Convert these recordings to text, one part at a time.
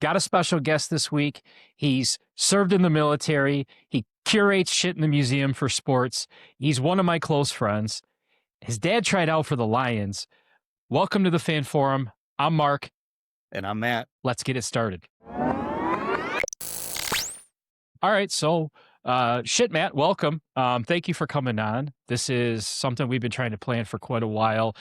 Got a special guest this week. He's served in the military. He curates shit in the museum for sports. He's one of my close friends. His dad tried out for the Lions. Welcome to the Fan Forum. I'm Mark. And I'm Matt. Let's get it started. All right, so Matt, welcome. Thank you for coming on. This is something we've been trying to plan for quite a while.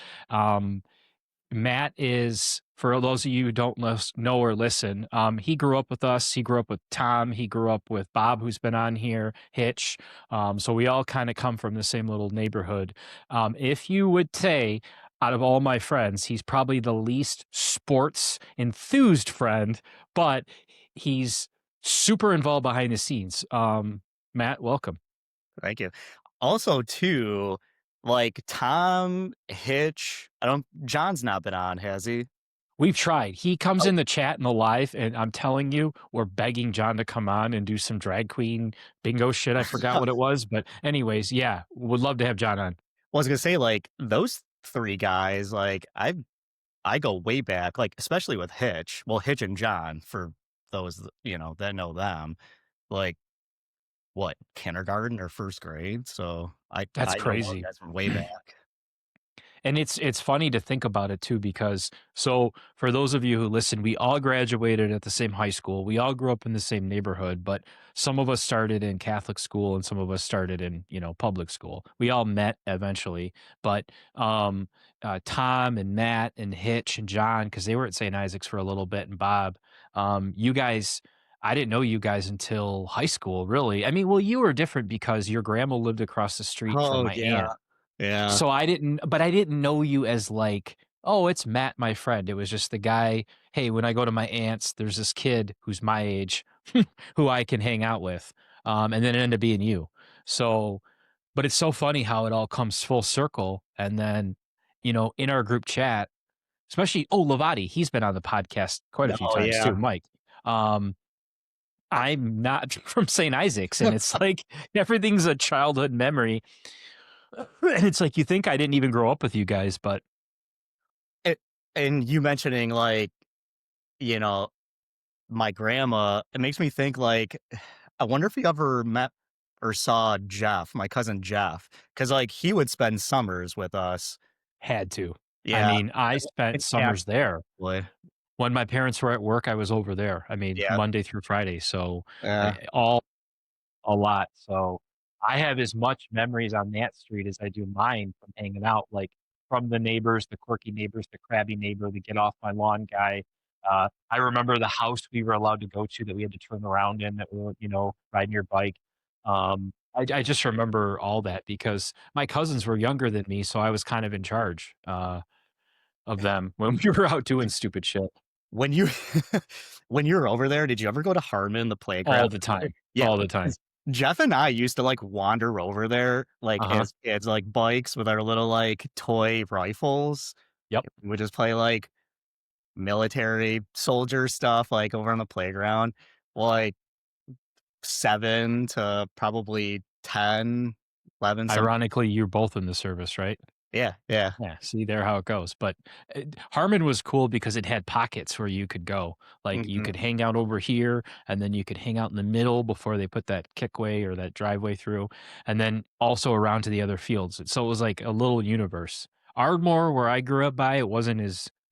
Matt is, for those of you who don't know or listen, he grew up with us. He grew up with Tom. He grew up with Bob, who's been on here, Hitch. So we all kind of come from the same little neighborhood. If you would say, out of all my friends, he's probably the least sports enthused friend, but he's super involved behind the scenes. Matt, welcome. Thank you. Also, too, like Tom, Hitch, John's not been on, has he? We've tried. He comes in the chat in the live, and I'm telling you, we're begging John to come on and do some drag queen bingo shit. I forgot what it was. But anyways, yeah, would love to have John on. Well, I was going to say, like, those three guys, like, I go way back, like, especially with Hitch. Well, Hitch and John, for those, that know them, like, what, kindergarten or first grade? So That's I know crazy. those guys from way back. And it's funny to think about it too, because so for those of you who listen, we all graduated at the same high school. We all grew up in the same neighborhood, but some of us started in Catholic school and some of us started in, public school. We all met eventually, but Tom and Matt and Hitch and John, because they were at St. Isaac's for a little bit, and Bob, you guys, I didn't know you guys until high school, really. I mean, well, you were different because your grandma lived across the street from my aunt. Yeah. So I didn't know you as like, oh, it's Matt, my friend. It was just the guy, hey, when I go to my aunt's, there's this kid who's my age who I can hang out with. And then it ended up being you. So, but it's so funny how it all comes full circle. And then, in our group chat, especially, Lavati, he's been on the podcast quite a few times too, Mike. I'm not from St. Isaac's, and it's like everything's a childhood memory. And it's like, you think I didn't even grow up with you guys, but. And you mentioning, like, my grandma, it makes me think, like, I wonder if you ever met or saw Jeff, my cousin Jeff, because, like, he would spend summers with us. Had to. Yeah. I mean, I spent summers there. Boy. When my parents were at work, I was over there. I mean, Yeah. Monday through Friday. So Yeah. a lot. So I have as much memories on that street as I do mine from hanging out, like from the neighbors, the quirky neighbors, the crabby neighbor, the get off my lawn guy. I remember the house we were allowed to go to that we had to turn around in, that we were, riding your bike. I just remember all that because my cousins were younger than me, so I was kind of in charge of them when we were out doing stupid shit. When you when you were over there, did you ever go to Harmon, the playground? All the time. Yeah, all the time. Jeff and I used to, like, wander over there, like, as kids, like, bikes with our little, like, toy rifles. Yep. We would just play, like, military soldier stuff, like, over on the playground. Well, like, 7 to probably 10, 11. Ironically, you're both in the service, right? Yeah. Yeah, see there how it goes. But Harmon was cool because it had pockets where you could go. Like you could hang out over here, and then you could hang out in the middle before they put that kickway or that driveway through, and then also around to the other fields. So it was like a little universe. Ardmore, where I grew up by, it was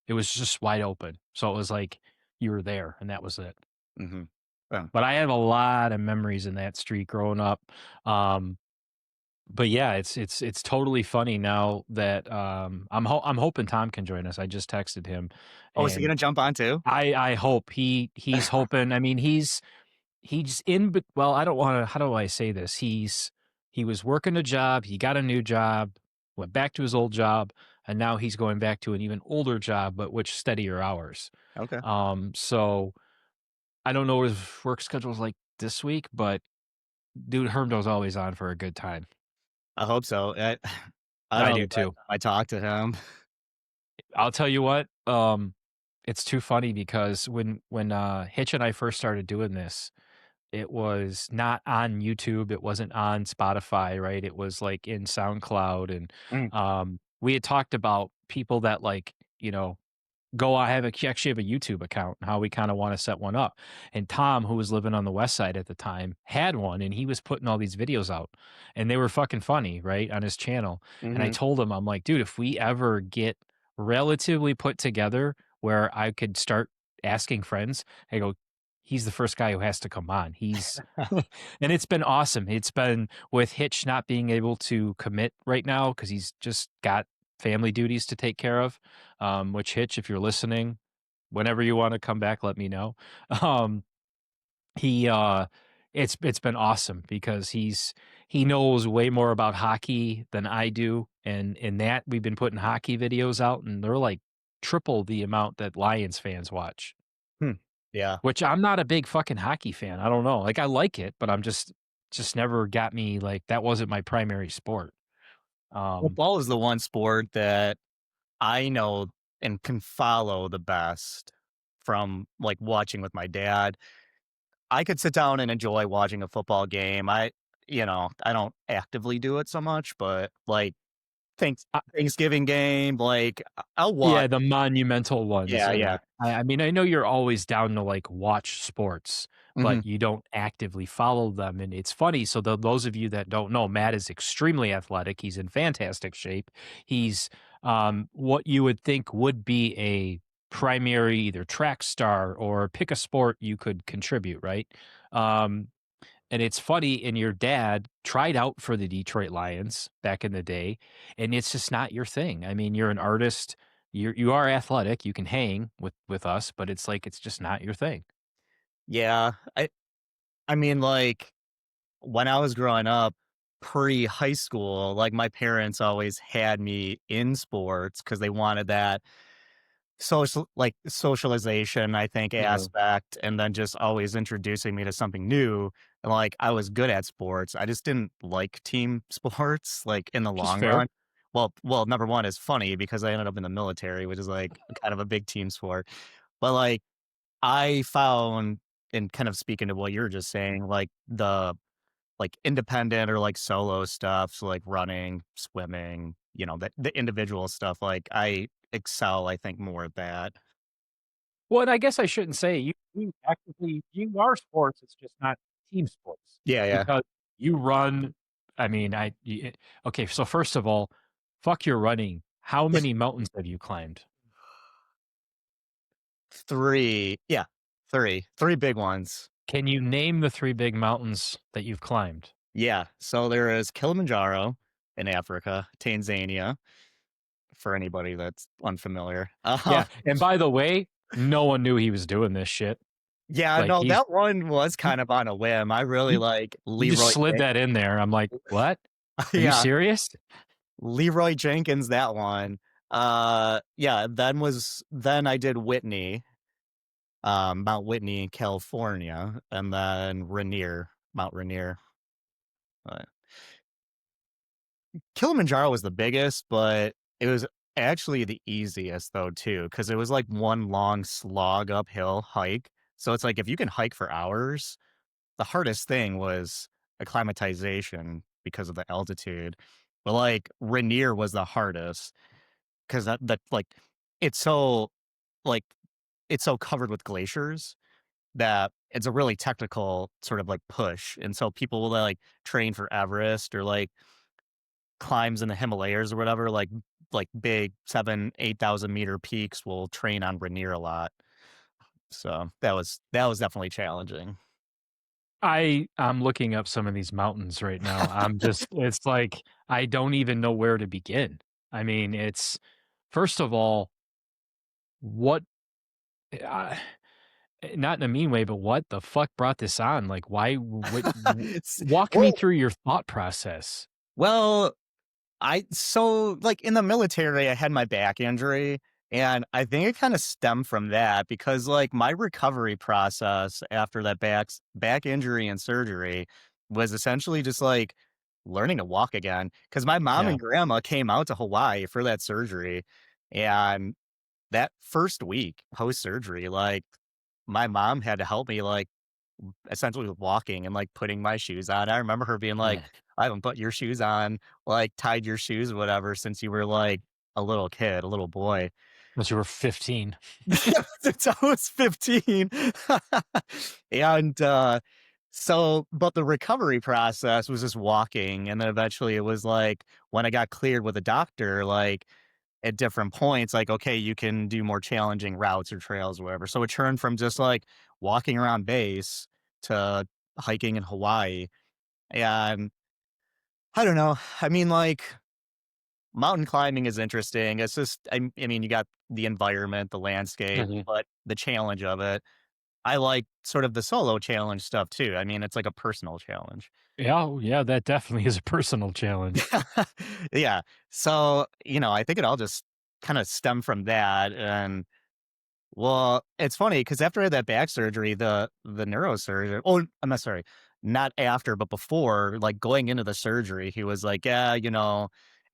just wide open. So it was like you were there, and that was it. Yeah. But I have a lot of memories in that street growing up. But yeah, it's totally funny now that I'm hoping Tom can join us. I just texted him. Oh, is he gonna jump on too? I hope he's hoping. I mean, he's in, but well, I don't want to. How do I say this? He was working a job. He got a new job, went back to his old job, and now he's going back to an even older job, but which steadier hours. Okay. So I don't know what his work schedule is like this week, but dude, Hermdo's always on for a good time. I hope so. I do too. I talked to him. I'll tell you what, it's too funny because when Hitch and I first started doing this, it was not on YouTube. It wasn't on Spotify, right? It was like in SoundCloud. And we had talked about people that, like, go I have a actually have a YouTube account, how we kinda wanna set one up. And Tom, who was living on the West Side at the time, had one, and he was putting all these videos out, and they were fucking funny, right, on his channel. And I Mhm. told him, I'm like, "Dude, if we ever get relatively put together where I could start asking friends," I go, "He's the first guy who has to come on." He's and it's been awesome. It's been with Hitch not being able to commit right now because he's just got family duties to take care of, which Hitch, if you're listening, whenever you wanna come back, let me know. Um, he, it's been awesome because he knows way more about hockey than I do, and in that, we've been putting hockey videos out, and they're, like, triple the amount that Lions fans watch, Hmm. Yeah. which I'm not a big fucking hockey fan, I don't know, like, I like it, but I'm just never got me, like, that wasn't my primary sport. Um Football is the one sport that I know and can follow the best from, like, watching with my dad. I could sit down and enjoy watching a football game. I don't actively do it so much, but, like, Thanksgiving game, like, I'll watch. Yeah, the monumental ones, Yeah, and yeah. I mean, I know you're always down to, like, watch sports, Mhm. but you don't actively follow them, and it's funny, so those of you that don't know, Matt is extremely athletic, he's in fantastic shape. He's, what you would think would be a primary either track star or pick a sport you could contribute, right? Um, and it's funny, and your dad tried out for the Detroit Lions back in the day, and it's just not your thing. I mean, you're an artist, you are athletic, you can hang with us, but it's like it's just not your thing. Yeah. I mean, like, when I was growing up, pre-high school, like, my parents always had me in sports because they wanted that socialization, I think, Mhm. aspect, and then just always introducing me to something new, and, like, I was good at sports, I just didn't like team sports, like, in the Which is long fair. run. Number 1 is funny because I ended up in the military, which is, like, kind of a big team sport, but, like, I found and kind of speaking to what you were just saying, like, independent or, like, solo stuff, so, like, running, swimming, the individual stuff, like, I excel, I think, more at that. Well, and I guess I shouldn't say you actively you are sports, it's just not team sports Yeah, yeah. because you run. I mean, okay, so first of all, fuck your running. How many mountains have you climbed? 3. Yeah, 3. 3 big ones. Can you name the 3 big mountains that you've climbed? Yeah, so there is Kilimanjaro in Africa, Tanzania, for anybody that's unfamiliar. Yeah, and by the way, no one knew he was doing this shit. Yeah, Like, no, that one was you kind of on a whim. I really you like you just Leroy slid Jen that in there. I'm like, "What? Are you Yeah, serious?" Leroy Jenkins, that one. Yeah, then I did Mount Whitney in California, and then Mount Rainier. Uh, Kilimanjaro was the biggest, but it was actually the easiest though too, because it was like one long slog uphill hike. So it's like if you can hike for hours, the hardest thing was acclimatization because of the altitude. But like Rainier was the hardest because that like it's so like it's so covered with glaciers that it's a really technical sort of like push. And so people will like train for Everest or like climbs in the Himalayas or whatever, like big 7, 8,000 meter peaks will train on Rainier a lot. So that was definitely challenging. I'm looking up some of these mountains right now. I'm just it's like, I don't even know where to begin. I mean, it's first of all, what uh, not in a mean way, but what the fuck brought this on? Like, why what w It's walk me well, through your thought process. well, like, in the military, I had my back injury, and I think it kinda stemmed from that because, like, my recovery process after that back injury and surgery was essentially just, like, learning to walk again. Because my mom Yeah. and grandma came out to Hawaii for that surgery, and that first week post-surgery, like, my mom had to help me, like, essentially with walking and, like, putting my shoes on. I remember her being like, Yeah. "I haven't put your shoes on, like, tied your shoes or whatever since you were, like, a little kid, a little boy." Once you were 15. Yeah, since I was 15. And, but the recovery process was just walking, and then eventually it was like, when I got cleared with a doctor, like, at different points, like, "Okay, you can do more challenging routes or trails or whatever." So it turned from just, like, walking around base to hiking in Hawaii, and I don't know. I mean, like, mountain climbing is interesting. It's just I mean, you got the environment, the landscape, Mhm. but the challenge of it. I like sort of the solo challenge stuff too. I mean, it's like a personal challenge. Yeah, oh, yeah, that definitely is a personal challenge. Yeah. So, I think it all just kind of stemmed from that. And well, it's funny because after I had that back surgery, the neurosurgeon, oh, I'm not sorry, not after, but before, like going into the surgery, he was like, yeah,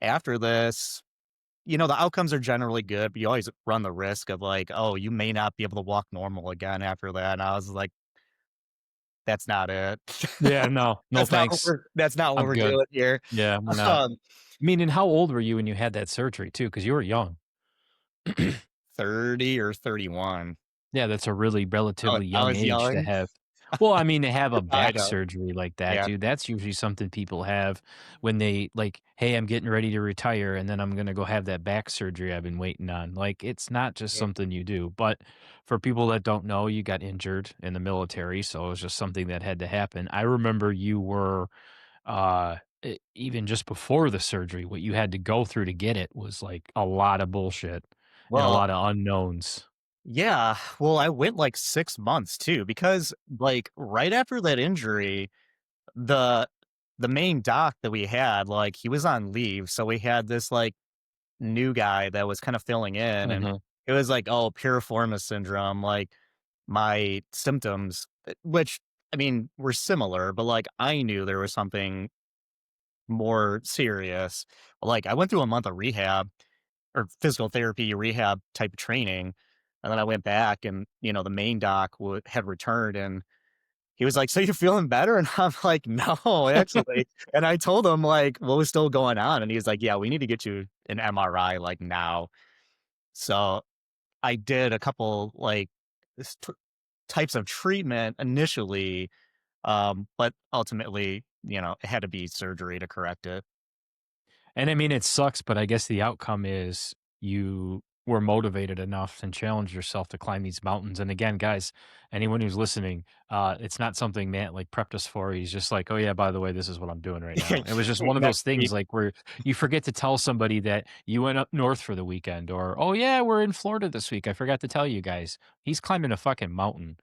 after this, the outcomes are generally good, but you always run the risk of like, oh, you may not be able to walk normal again after that. And I was like, that's not it. Yeah, no, no thanks. That's not what I'm we're good. doing here. Yeah, we're not. Um, Meaning, how old were you when you had that surgery too? Because you were young. 30 or 31. Yeah, that's a really relatively I young was age to young. have. Well, I mean, to have a I back know. surgery like that, Yeah. dude, that's usually something people have when they like, "Hey, I'm getting ready to retire, and then I'm gonna go have that back surgery I've been waiting on." Like, it's not just Yeah. something you do. But for people that don't know, you got injured in the military, so it was just something that had to happen. I remember you were, even just before the surgery, what you had to go through to get it was, like, a lot of bullshit and a Well, lot of unknowns. yeah. Well, I went like 6 months too because, like, right after that injury, the the main doc that we had, like, he was on leave, so we had this, like, new guy that was kinda filling in, and Mhm. it was like, "Oh, piriformis syndrome," like, my symptoms, which, I mean, were similar, but, like, I knew there was something more serious. Like, I went through a month of rehab or physical therapy rehab type of training, and then I went back and, the main doc had returned, and he was like, "So you're feeling better?" And I'm like, "No, actually." And I told him, like, what was still going on, and he's like, "Yeah, we need to get you an MRI, like, now." So, I did a couple, like, s t types of treatment initially, but ultimately, it had to be surgery to correct it. And I mean, it sucks, but I guess the outcome is you were motivated enough and challenged yourself to climb these mountains. And again, guys, anyone who's listening, it's not something Matt like prepped us for. He's just like, oh yeah, by the way, this is what I'm doing right now. It was just one of those Next things week. like where you forget to tell somebody that you went up north for the weekend, or oh yeah, we're in Florida this week. I forgot to tell you guys. He's climbing a fucking mountain,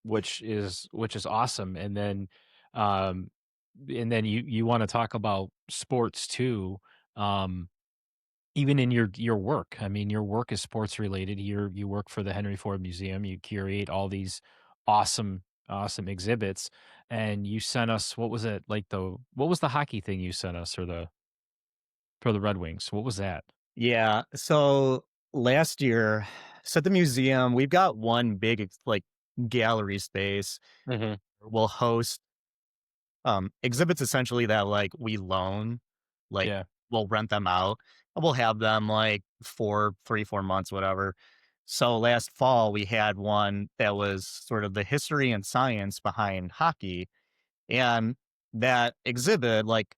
which is awesome. Um, and then you wanna talk about sports too, um, even in your work. I mean, your work is sports related. You work for the Henry Ford Museum. You curate all these awesome, awesome exhibits, and you sent us what was it? Like what was the hockey thing you sent us or the for the Red Wings? What was that? Yeah. So last year, so at the museum, we've got one big like gallery space. Mhm. We'll host exhibits essentially that like we loan, like Yeah. we'll rent them out. And we'll have them like for 3, 4 months, whatever. So last fall we had one that was sort of the history and science behind hockey. And that exhibit, like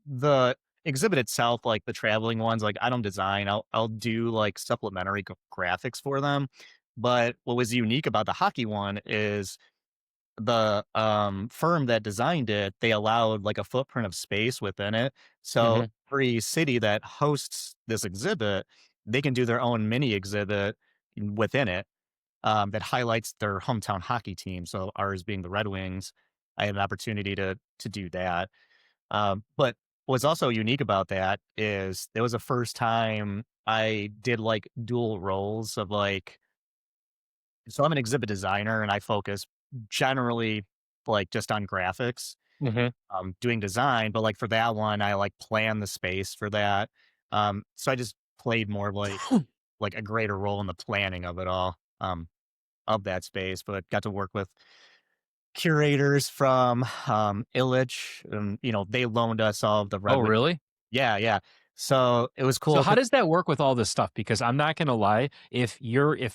the exhibit itself, like the traveling ones, like I don't design. I'll do like supplementary graphics for them. But what was unique about the hockey one is the firm that designed it, they allowed like a footprint of space within it. So Mhm. every city that hosts this exhibit, they can do their own mini exhibit within it that highlights their hometown hockey team. So ours being the Red Wings, I had an opportunity to do that. But what's also unique about that is it was the first time I did like dual roles of like, so I'm an exhibit designer and I focus generally like just on graphics, Mhm. doing design, but like for that one, I like plan the space for that. So I just played more like a greater role in the planning of it all, of that space, but got to work with curators from Illich, and they loaned us all of the Oh, Red Wing. really? Yeah, yeah. So it was So cool how 'cau does that work with all this stuff? Because I'm not gonna lie, if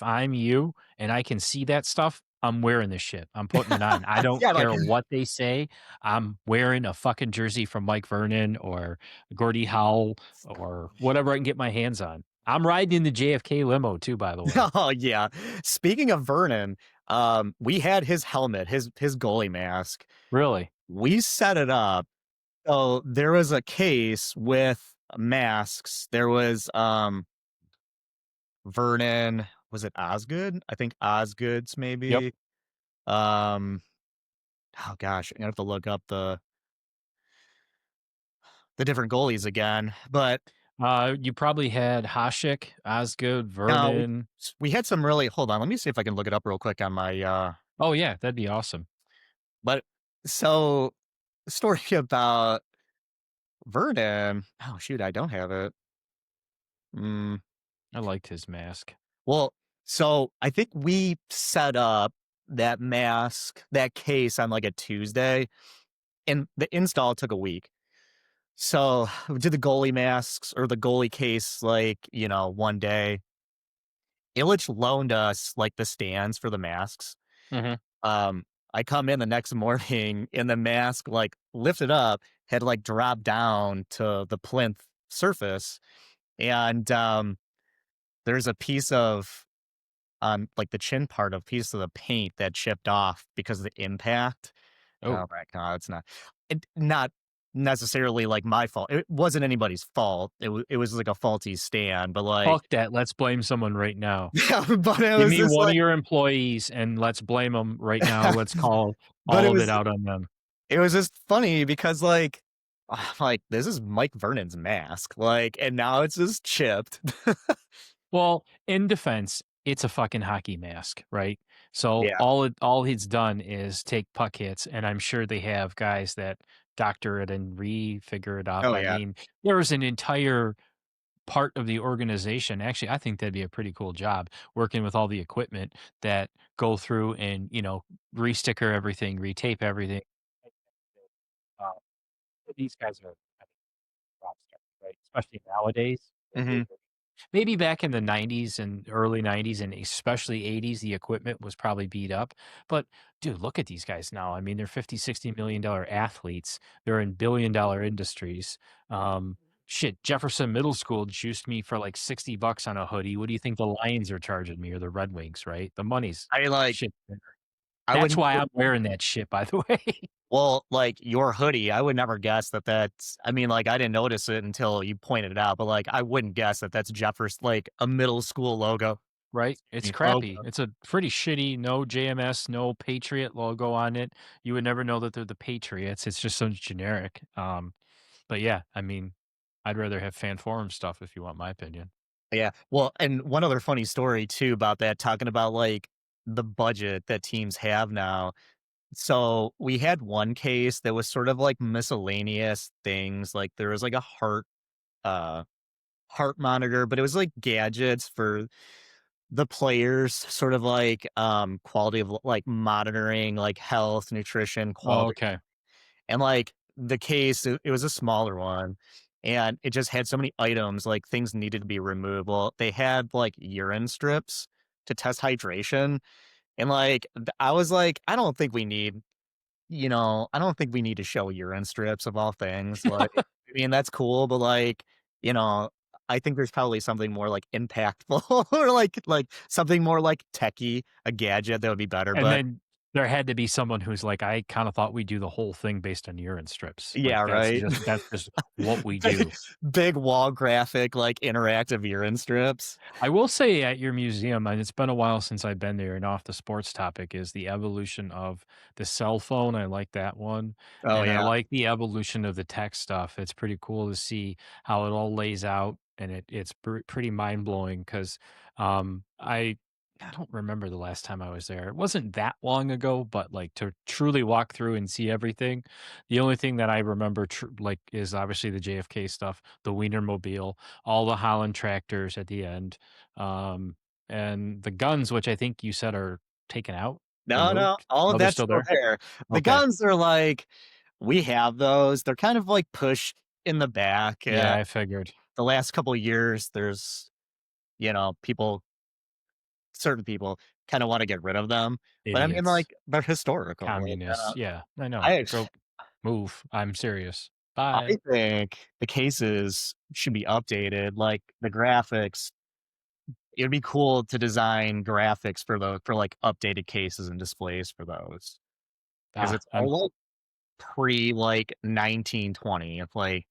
I'm you and I can see that stuff, I'm wearing this shit. I'm putting it on. I don't yeah, like care what they say. I'm wearing a fucking jersey from Mike Vernon or Gordie Howe or whatever I can get my hands on. I'm riding in the JFK limo too, by the way. oh, yeah. Speaking of Vernon, we had his helmet, his goalie mask. Really? We set it up. So there was a case with masks. There was, Vernon, was it Osgood? I think Osgood's Yep. maybe. Um, oh gosh, I'm gonna have to look up the different goalies again. But You probably had Hasek, Osgood, no, Vernon. we had some really hold on, let me see if I can look it up real quick on my Oh yeah, that'd be awesome. but so story about Vernon. Oh shoot, I don't have it. Mm, I liked his mask. well, so I think we set up that mask, that case on like a Tuesday, and the install took a week. So we did the goalie masks or the goalie case like, one day. Illich loaned us like the stands for the masks. Mhm. Um, I come in the next morning and the mask like lifted up, had like dropped down to the plinth surface. And there's a piece of like the chin part of piece of the paint that chipped off because of the impact. Oh, Oh my god, it's not necessarily like my fault. It wasn't anybody's fault. It was like a faulty stand, but like fuck that. Let's blame someone right now. yeah, but it Give was me just one of like your employees and let's blame them right now. Let's call but all of it out on them. it was just funny because like I'm like this is Mike Vernon's mask, like, and now it's just chipped. Well, in defense, it's a fucking hockey mask, right? So Yeah. all he's done is take puck hits, and I'm sure they have guys that doctor it and refigure it up. Oh I yeah. mean, there's an entire part of the organization. Actually, I think that'd be a pretty cool job working with all the equipment that go through and, resticker everything, retape everything. Uh, these guys are, I think, rock stars, right? Especially nowadays. hmm Maybe back in the 90s and early 90s and especially 80s, the equipment was probably beat up. But dude, look at these guys now. I mean, they're 50, $60 million athletes. They're in billion-dollar industries. Um, shit, Jefferson Middle School juiced me for like $60 on a hoodie. What do you think the Lions are charging me or the Red Wings, right? The money's I like shit. I That's would why I'm wearing that shit, by the way. well, like your hoodie, I would never guess that that's I mean, like I didn't notice it until you pointed it out, but like I wouldn't guess that that's Jeffers like a middle school logo. Right? It's Logo. crappy. It's a pretty shitty, no JMS, no Patriot logo on it. You would never know that they're the Patriots. It's just so generic. But yeah, I mean, I'd rather have fan forum stuff if you want my opinion. Yeah. Well, and one other funny story too about that, talking about like the budget that teams have now. So we had one case that was sort of like miscellaneous things. Like there was like a uh heart monitor, but it was like gadgets for the players, sort of like quality of like monitoring, like health, nutrition, Oh, quality. okay. And like the case, it was a smaller one. And it just had so many items, like things needed to be removed. Well, they had like urine strips to test hydration. And like I was like, I don't think we need to show urine strips of all things. Like, I mean, that's cool, but like, you know, I think there's probably something more like impactful or like something more like techie, a gadget that would be better. And But then there had to be someone who's like, I kind of thought we do the whole thing based on urine strips. yeah, Like right. that's just what we big, do. big wall graphic, like interactive urine strips. I will say at your museum, and it's been a while since I've been there, and off the sports topic is the evolution of the cell phone. I like that one. Oh And I yeah. like the evolution of the tech stuff. It's pretty cool to see how it all lays out. And it's pretty mind blowing because I don't remember the last time I was there. It wasn't that long ago, but like to truly walk through and see everything. The only thing that I remember like is obviously the JFK stuff, the Wienermobile, all the Holland tractors at the end, um, and the guns, which I think you said are taken out, No, no, removed. all Oh, of they're that's still still there? there. The Okay. guns are like we have those. They're kind of like pushed in the back. Yeah, I figured. the last couple of years, there's, people, certain people kind of want to get rid of them. But I mean, Idiots, like, they're historical. Like, communists. Yeah, I know. I, Go move. I'm serious. I Bye. think the cases should be updated. Like the graphics, it'd be cool to design graphics for for like updated cases and displays for those because Ah, it's I'm. all like pre like 1920. It's like,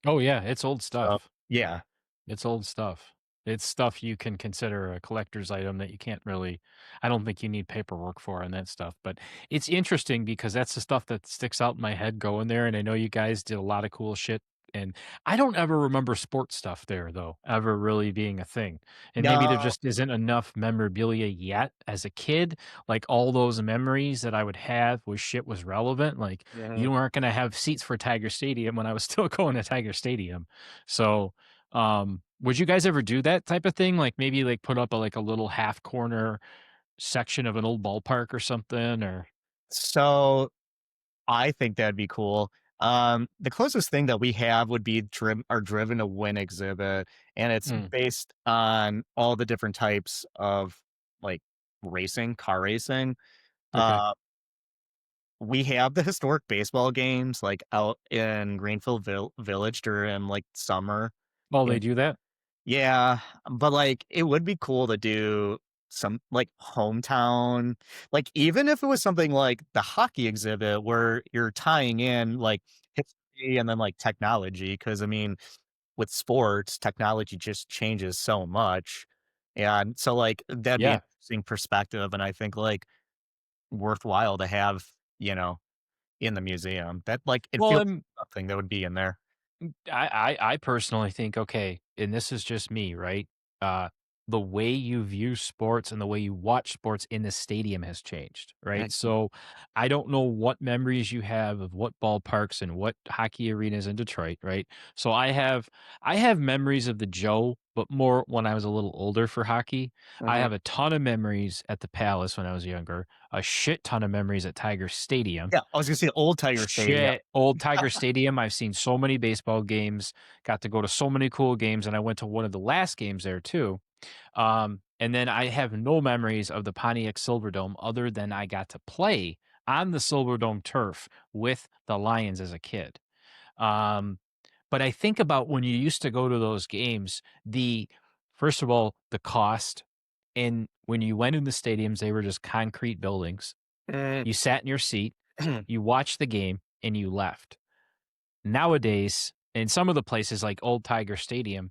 Oh yeah, it's old so stuff. yeah, It's old stuff. It's stuff you can consider a collector's item that you can't really I don't think you need paperwork for and that stuff, but it's interesting because that's the stuff that sticks out in my head going there, and I know you guys did a lot of cool shit, and I don't ever remember sports stuff there, though, ever really being a thing, and maybe there no, just isn't enough memorabilia yet as a kid, like, all those memories that I would have where shit was relevant, like, yeah. you weren't gonna have seats for Tiger Stadium when I was still going to Tiger Stadium, so would you guys ever do that type of thing? Like, maybe, like, put up a little half corner section of an old ballpark or something, or So I think that'd be cool. The closest thing that we have would be our Driven to Win exhibit, and it's Mm, based on all the different types of like car racing. okay. Uh, we have the historic baseball games like out in Greenfield Village during like summer. Oh, And they do that? yeah, but like it would be cool to do some like hometown, like even if it was something like the hockey exhibit where you're tying in like history and then like technology. Cause I mean, with sports, technology just changes so much. And so like that'd be an Yeah. interesting perspective. And I think like worthwhile to have, you know, in the museum. That, like, it Well, feels like something that would be in there. I personally think, okay, and this is just me, right? Uh, the way you view sports and the way you watch sports in the stadium has changed, right? Heck, So I don't know what memories you have of what ballparks and what hockey arenas in Detroit, right? So I have memories of the Joe, but more when I was a little older for hockey. I mhm. have a ton of memories at the Palace when I was younger, a shit ton of memories at Tiger Stadium. Yeah, I was gonna say Old Tiger Stadium. Shit, old Tiger Stadium, I've seen so many baseball games, got to go to so many cool games, and I went to one of the last games there too. And then I have no memories of the Pontiac Silverdome other than I got to play on the Silverdome turf with the Lions as a kid. Um, but I think about when you used to go to those games, the first of all, the cost, and when you went in the stadiums, they were just concrete buildings. Mm. You sat in your seat, you watched the game, and you left. Nowadays, in some of the places like Old Tiger Stadium,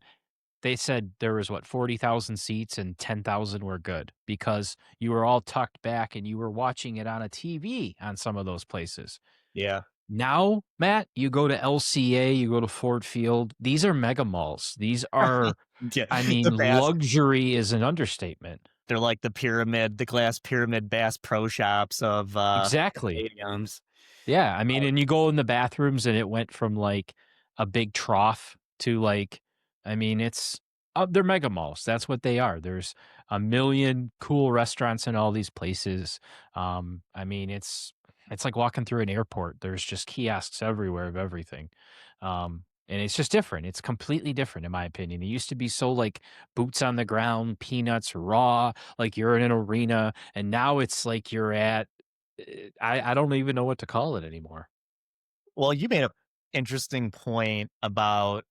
they said there was what 40,000 seats and 10,000 were good because you were all tucked back and you were watching it on a TV on some of those places. Yeah. Now, Matt, you go to LCA, you go to Ford Field. These are mega malls. These are, Yeah, I mean, the Bass luxury is an understatement. they're like the glass pyramid Bass Pro Shops of, Exactly. stadiums. Yeah, I mean, Oh, and you go in the bathrooms and it went from, like, a big trough to, like I mean, it's they're mega malls, that's what they are. There's a million cool restaurants in all these places. I mean, it's like walking through an airport. There's just kiosks everywhere of everything. And it's just different. It's completely different in my opinion. It used to be so, like, boots on the ground, peanuts raw, like you're in an arena, and now it's like you're at I don't even know what to call it anymore. well, you made a interesting point about,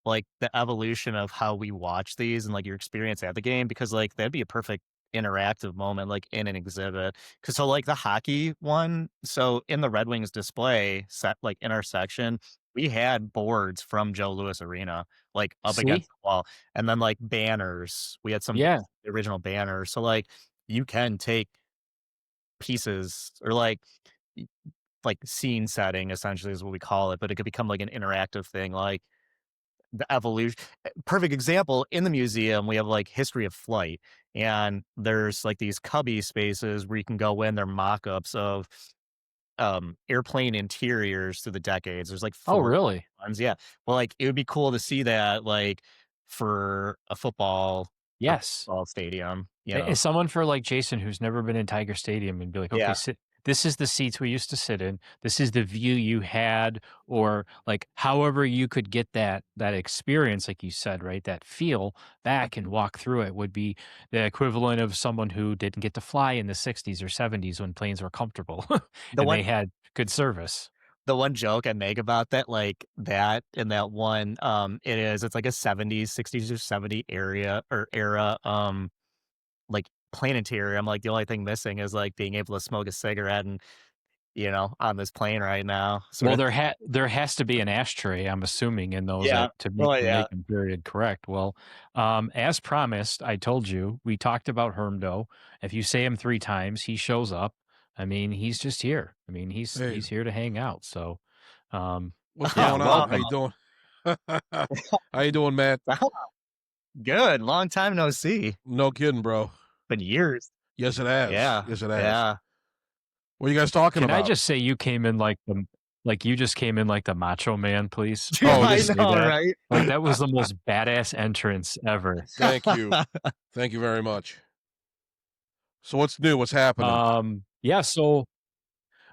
like, the evolution of how we watch these and, like, your experience at the game because, like, that'd be a perfect interactive moment, like, in an exhibit. Because so, like, the hockey one so in the Red Wings display set like, in our section, we had boards from Joe Louis Arena, like, up against See? the wall, and then, like, banners. We had some Yeah. original banners. So, like, you can take pieces or, like scene setting essentially is what we call it, but it could become like an interactive thing, like the evolution. Perfect example in the museum, we have like history of flight, and there's like these cubby spaces where you can go in. They're mock-ups of airplane interiors through the decades. There's like Oh, four really? ones, yeah. Well, like it would be cool to see that like for a Yes. football stadium, As someone for like Jason who's never been in Tiger Stadium and be like, okay, Yeah. sit. this is the seats we used to sit in. This is the view you had, or like however you could get that experience, like you said, right? That feel back and walk through it would be the equivalent of someone who didn't get to fly in the 60s or 70s when planes were comfortable The and one they had good service. the one joke I make about that, like that and that one, it's like a 70s, 60s or 70 area or era, like planetarium. Like the only thing missing is like being able to smoke a cigarette and, on this plane right now, sort Well, of. there has to be an ashtray, I'm assuming, in those Yeah. that to Oh, make yeah. them period correct. Well, as promised, I told you, we talked about Hermdo. If you say him 3 times, he shows up. I mean, he's just here. I mean, Hey, he's here to hang out. So, um, what's yeah, going on? How Welcome. you doing? How you doing, Matt? Good. Long time no see. No kidding, bro. Been years. Yes, it has. Yeah. Yes, it has. Yeah. What are you guys talking can I about? just say you came in like you just came in like the Macho Man, please? Can Oh, I I just this. say know, that? right? Like that was the most badass entrance ever. Thank you. Thank you very much. So what's new? What's happening? Yeah, so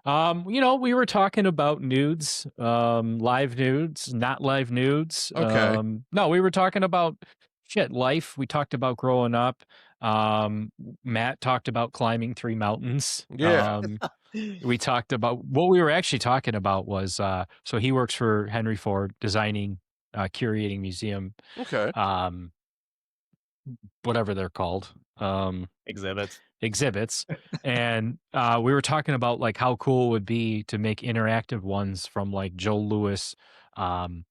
we were talking about nudes, live nudes, not live nudes. Okay. No, we were talking about shit, life. We talked about growing up. Matt talked about climbing 3 mountains. Yeah. We talked about what we were actually talking about was so he works for Henry Ford, designing, curating museum, Okay. um, whatever they're called. Exhibits. Exhibits, and we were talking about like how cool it would be to make interactive ones from like Joe Louis, um,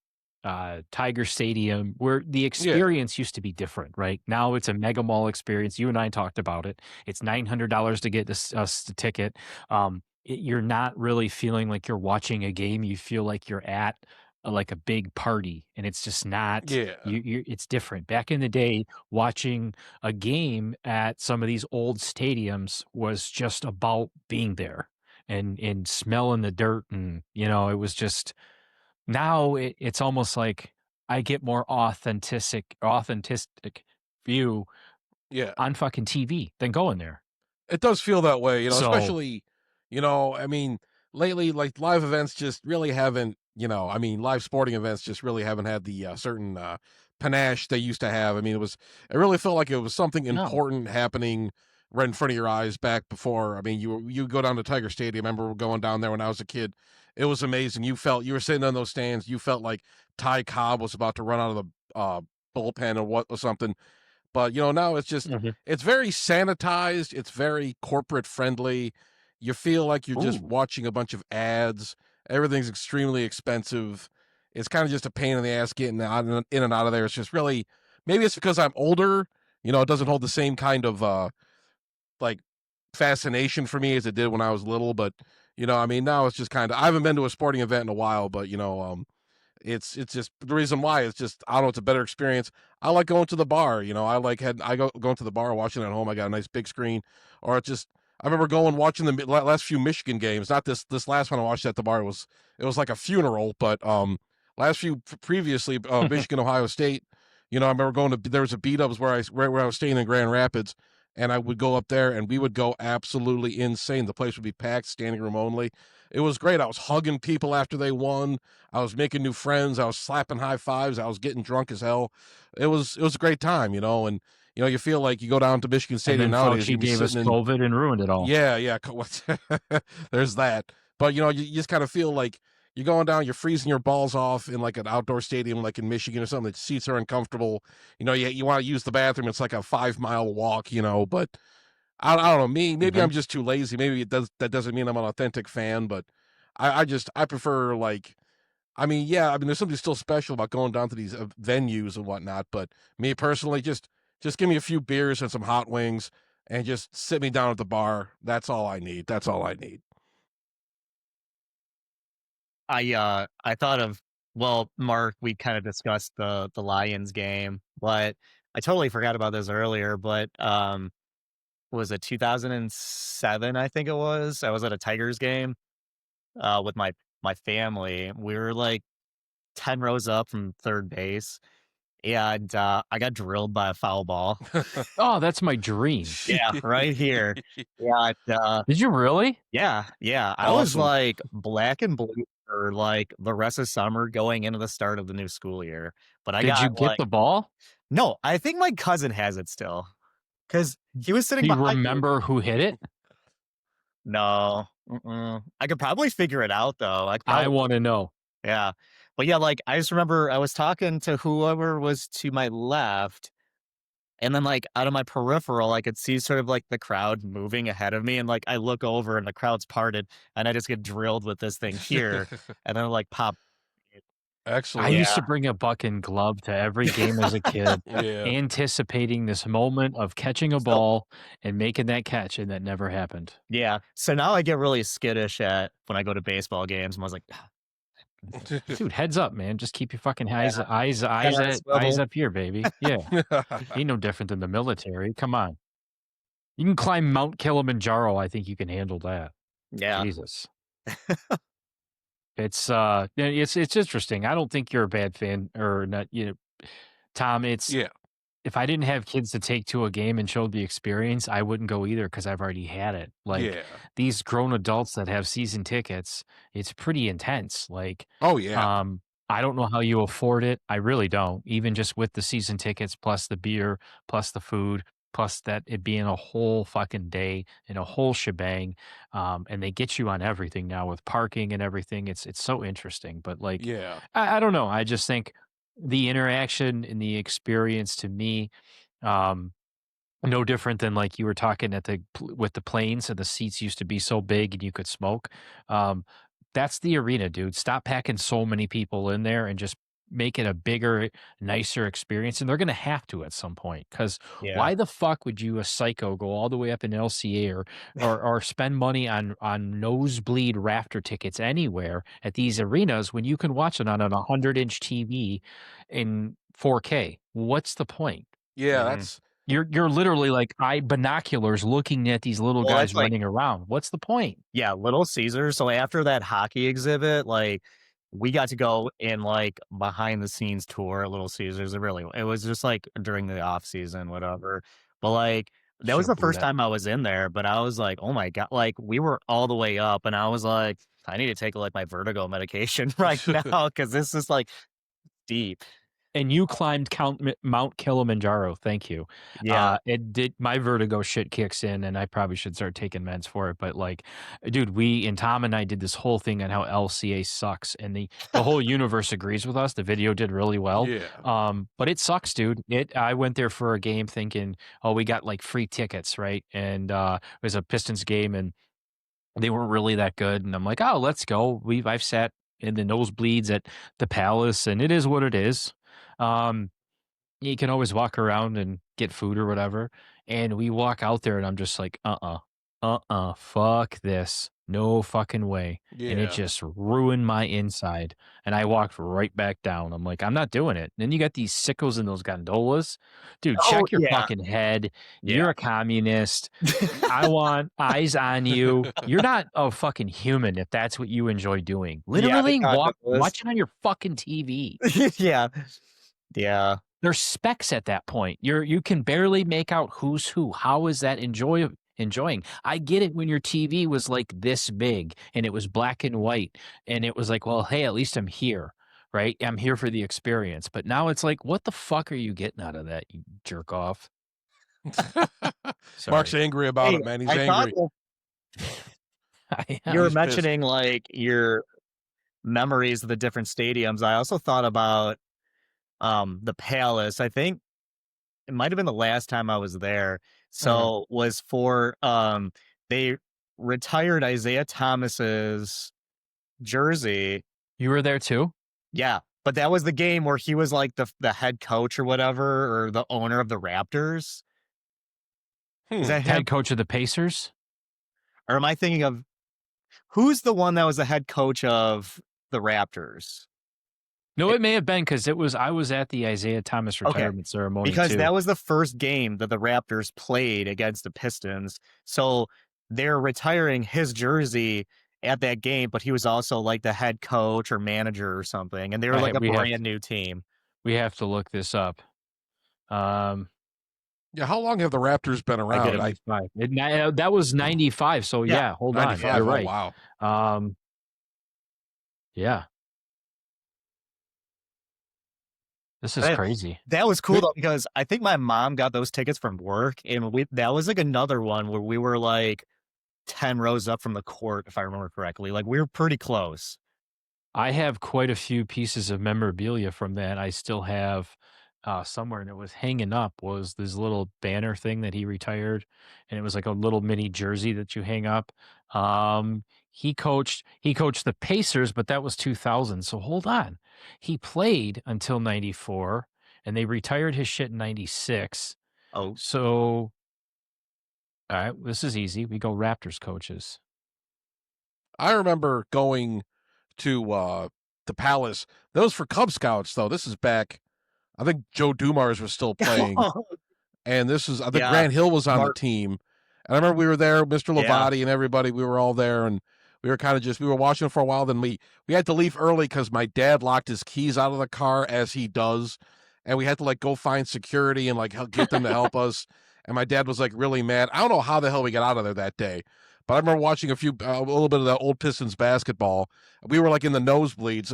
Tiger Stadium, where the Yeah. experience used to be different. Right now, it's a mega mall experience. You and I talked about it. It's $900 to get us the ticket. You're not really feeling like you're watching a game. You feel like you're at like a big party, and it's just not. Yeah. It's different. Back in the day, watching a game at some of these old stadiums was just about being there and smelling the dirt, and it was just now it's almost like I get more authentic view Yeah. on fucking TV than going there. It does feel that way, So especially, I mean, lately, like live events just really haven't, live sporting events just really haven't had the certain panache they used to have. I mean, it really felt like it was something no. important happening right in front of your eyes back before. I mean, you go down to Tiger Stadium. I remember going down there when I was a kid. It was amazing. You were sitting on those stands. You felt like Ty Cobb was about to run out of the bullpen or something. But now Mhm. it's very sanitized. It's very corporate friendly. You feel like you're just Ooh. watching a bunch of ads. Everything's extremely expensive. It's kind of just a pain in the ass getting in and out of there. It's just really, maybe it's because I'm older. It doesn't hold the same kind of like fascination for me as it did when I was little. But I mean, now it's just kind of, I haven't been to a sporting event in a while, but it's just the reason why. It's just, I don't know, it's a better experience. I like going to the bar. I go going to the bar watching it at home. I got a nice big screen, or it just, I remember going watching the last few Michigan games. Not this last one I watched at the bar. It was like a funeral, but last few previously Michigan Ohio State. I remember going to, there was a beat ups where I was staying in Grand Rapids, and I would go up there and we would go absolutely insane. The place would be packed, standing room only. It was great. I was hugging people after they won. I was making new friends. I was slapping high fives. I was getting drunk as hell. It was a great time, and you feel like you go down to Michigan And Stadium then nowadays, you Fauci can be gave us sitting in. COVID and ruined it all. Yeah, yeah. There's that. But you just kind of feel like you're going down, you're freezing your balls off in like an outdoor stadium, like in Michigan or something. The seats are uncomfortable. You want to use the bathroom. It's like a 5 mile walk, but I don't know. Maybe Mhm. I'm just too lazy. Maybe that doesn't mean I'm an authentic fan, but I prefer, like, I mean, yeah, I mean, there's something still special about going down to these venues and whatnot. But me personally, just give me a few beers and some hot wings, and just sit me down at the bar. That's all I need. That's all I need. I thought of, well, Mark, we kind of discussed the Lions game, but I totally forgot about this earlier, but was it 2007, I think it was. I was at a Tigers game with my family. We were like 10 rows up from third base, and I got drilled by a foul ball. Oh, that's my dream. Yeah, right here. Yeah, Did you really? yeah. I was Awesome. like black and blue for like the rest of summer going into the start of the new school year. But I Did you got get like the ball? no, I think my cousin has it still because he was sitting Do you behind me. remember who hit it? No, I could probably figure it out though. I could I probably, want to know. yeah. But yeah, like I just remember I was talking to whoever was to my left, and then like out of my peripheral, I could see sort of like the crowd moving ahead of me, and like I look over and the crowd's parted, and I just get drilled with this thing here, and then like pop. I Excellent. used Yeah, to bring a buck and glove to every game as a kid, Yeah. anticipating this moment of catching a so ball and making that catch, and that never happened. yeah. So now I get really skittish at when I go to baseball games, and I was like, "Ah, Dude, heads up, man. Just keep your fucking eyes yeah, head on a eyes swivel." up here, baby. Yeah. Ain't no different than the military. Come on. You can climb Mount Kilimanjaro. I think you can handle that. Yeah, Jesus. Yeah, it's interesting. I don't think you're a bad fan or not, Tom, it's Yeah. if I didn't have kids to take to a game and show the experience, I wouldn't go either because I've already had it. Like Yeah. these grown adults that have season tickets, it's pretty intense. Like, Oh, yeah. I don't know how you afford it. I really don't. Even just with the season tickets, plus the beer, plus the food, plus that it being a whole fucking day and a whole shebang. And they get you on everything now with parking and everything. It's so interesting. But like, Yeah. I don't know. I just think the interaction and the experience to me, um, no different than like you were talking with the planes and the seats used to be so big and you could smoke. Um, that's the arena, dude. Stop packing so many people in there and just make it a bigger, nicer experience. And they're going to have to at some point because yeah, why the fuck would you, a psycho, go all the way up in LCA or spend money on nosebleed rafter tickets anywhere at these arenas when you can watch it on an 100-inch TV in 4K? What's the point? Yeah, mhm. that's You're literally like eye binoculars looking at these little Well, guys that's like running around. What's the point? yeah, Little Caesars. So after that hockey exhibit, like we got to go in like behind the scenes tour at Little Caesars. It was just like during the off season, whatever. But like that Should was have the blew first that. time I was in there. But I was like, oh my god, like we were all the way up, and I was like, I need to take like my vertigo medication right now because this is like deep. And you climbed Mount Kilimanjaro. Thank you. Yeah. It did. My vertigo shit kicks in, and I probably should start taking meds for it. But like, dude, we and Tom and I did this whole thing on how LCA sucks, and the whole universe agrees with us. The video did really well. yeah. But it sucks, dude. I went there for a game thinking, oh, we got like free tickets, right? And it was a Pistons game, and they weren't really that good. And I'm like, oh, let's go. I've sat in the nosebleeds at the Palace, and it is what it is. Um, you can always walk around and get food or whatever. And we walk out there, and I'm just like, fuck this. No fucking way. And it Yeah. just ruined my inside. And I walked right back down. I'm like, I'm not doing it. Then you got these sickos in those gondolas. Dude, Oh check your yeah. fucking head. Yeah. You're a communist. I want eyes on you. You're not a fucking human if that's what you enjoy doing. Yeah. The Literally gondolas. watch it on your fucking TV. Yeah. Yeah. There's specks at that point. You can barely make out who's who. How is that enjoying? I get it when your TV was like this big and it was black and white and it was like, well, hey, at least I'm here, right? I'm here for the experience. But now it's like, what the fuck are you getting out of that, you jerk off? Mark's Sorry. angry about Hey, it, man. He's I thought angry. I you were He's pissed. mentioning like your memories of the different stadiums. I also thought about the Palace. I think it might have been the last time I was there. So was for they retired Isaiah Thomas's jersey. You were there too? Yeah. But that was the game where he was like the head coach or whatever, or the owner of the Raptors. Is that him? Head coach of the Pacers? Or am I thinking of who's the one that was the head coach of the Raptors? No, it may have been because I was at the Isaiah Thomas Okay. retirement ceremony Because too. that was the first game that the Raptors played against the Pistons. So they're retiring his jersey at that game, but he was also like the head coach or manager or something. And they were like a brand new team. We have to look this up. Yeah, how long have the Raptors been around? 95. That was 95. So yeah, hold on. 95. You're Oh, right. wow. Yeah. This is crazy. That was cool though, because I think my mom got those tickets from work, and that was like another one where we were like 10 rows up from the court, if I remember correctly. Like we were pretty close. I have quite a few pieces of memorabilia from that. I still have somewhere, and it was hanging up, was this little banner thing that he retired, and it was like a little mini jersey that you hang up. He coached the Pacers, but that was 2000. So hold on. He played until 94, and they retired his shit in 96. Oh, So all right, this is easy. We go Raptors coaches. I remember going to the Palace. That was for Cub Scouts, though. This is back. I think Joe Dumars was still playing. And this is, I think Grant Hill was on the team. And I remember we were there, Mr. Lavati and everybody, we were all there, and we were kind of we were watching for a while. Then we had to leave early because my dad locked his keys out of the car, as he does. And we had to like go find security and like get them to help us. And my dad was like really mad. I don't know how the hell we got out of there that day. But I remember watching a little bit of the old Pistons basketball. We were like in the nosebleeds.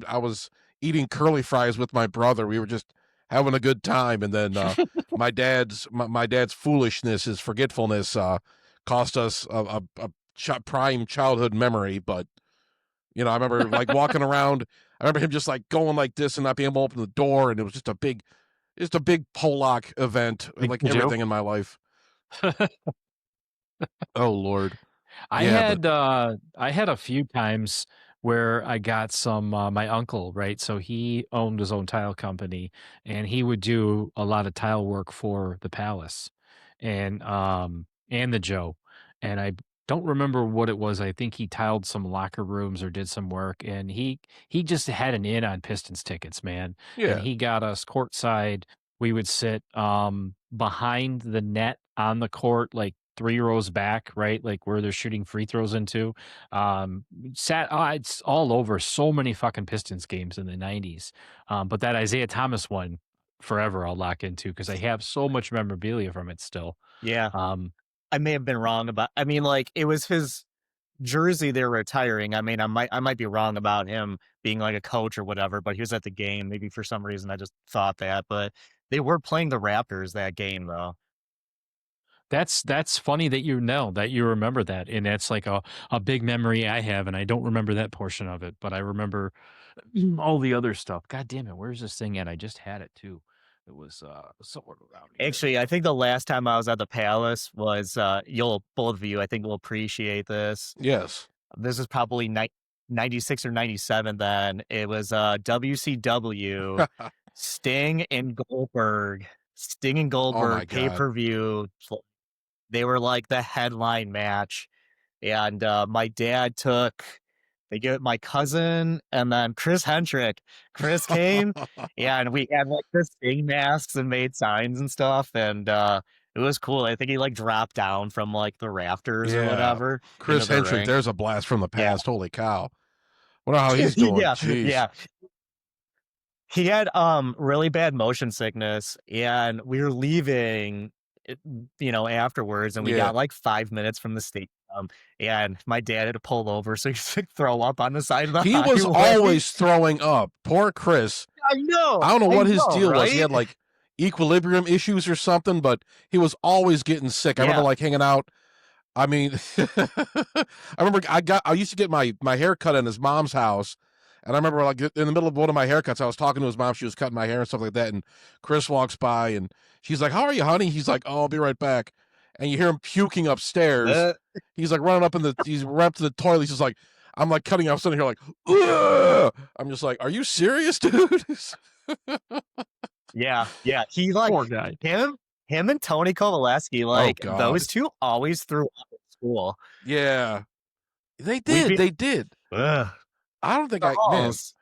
I was eating curly fries with my brother. We were just having a good time. And then my dad's foolishness, his forgetfulness, cost us a prime childhood memory. But I remember like walking around. I remember him just like going like this and not being able to open the door, and it was just a big Polak event, like everything in my life. Oh Lord. I had a few times where I got some my uncle, right? So he owned his own tile company, and he would do a lot of tile work for the Palace and the Joe. And I don't remember what it was. I think he tiled some locker rooms or did some work, and he just had an in on Pistons tickets, man. Yeah. And he got us courtside. We would sit behind the net on the court, like 3 rows back, right? Like where they're shooting free throws into. It's all over so many fucking Pistons games in the 90s. But that Isaiah Thomas one, forever I'll lock into, because I have so much memorabilia from it still. Yeah. I may have been wrong about, I mean, like it was his jersey they're retiring. I mean, I might be wrong about him being like a coach or whatever, but he was at the game. Maybe for some reason I just thought that, but they were playing the Raptors that game though. That's funny that you remember that, and that's like a big memory I have, and I don't remember that portion of it, but I remember all the other stuff. God damn it, where's this thing at? I just had it too. It was somewhere around here. Actually, I think the last time I was at the Palace was both of you, I think, will appreciate this. Yes. This is probably 96 or 97 then. It was WCW, Sting and Goldberg. Pay-per-view. They were like the headline match. And my dad they gave it my cousin and then Chris Hendrick. Chris came, and we had like the Sting masks and made signs and stuff. And it was cool. I think he like dropped down from like the rafters or whatever. Chris Hendrick, there's a blast from the past. Holy cow. Wonder how he's doing. Jeez. Yeah. He had really bad motion sickness, and we were leaving afterwards, and we got like 5 minutes from the stadium, and my dad had to pull over so he could throw up on the side of the highway. Was always throwing up. Poor Chris. I know. I don't know what his deal was. He had like equilibrium issues or something, but he was always getting sick. I remember like hanging out. I mean, I remember I used to get my hair cut in his mom's house. And I remember like in the middle of one of my haircuts, I was talking to his mom. She was cutting my hair and stuff like that. And Chris walks by and she's like, "How are you, honey?" He's like, "Oh, I'll be right back." And you hear him puking upstairs. He's like running up he's running up to the toilet. He's just like, I'm like cutting out sitting here like, ugh! I'm just like, "Are you serious, dude?" Yeah. He like, poor guy. Him and Tony Kovaleski, like those two always threw up at school. Yeah. They did. Ugh. I don't think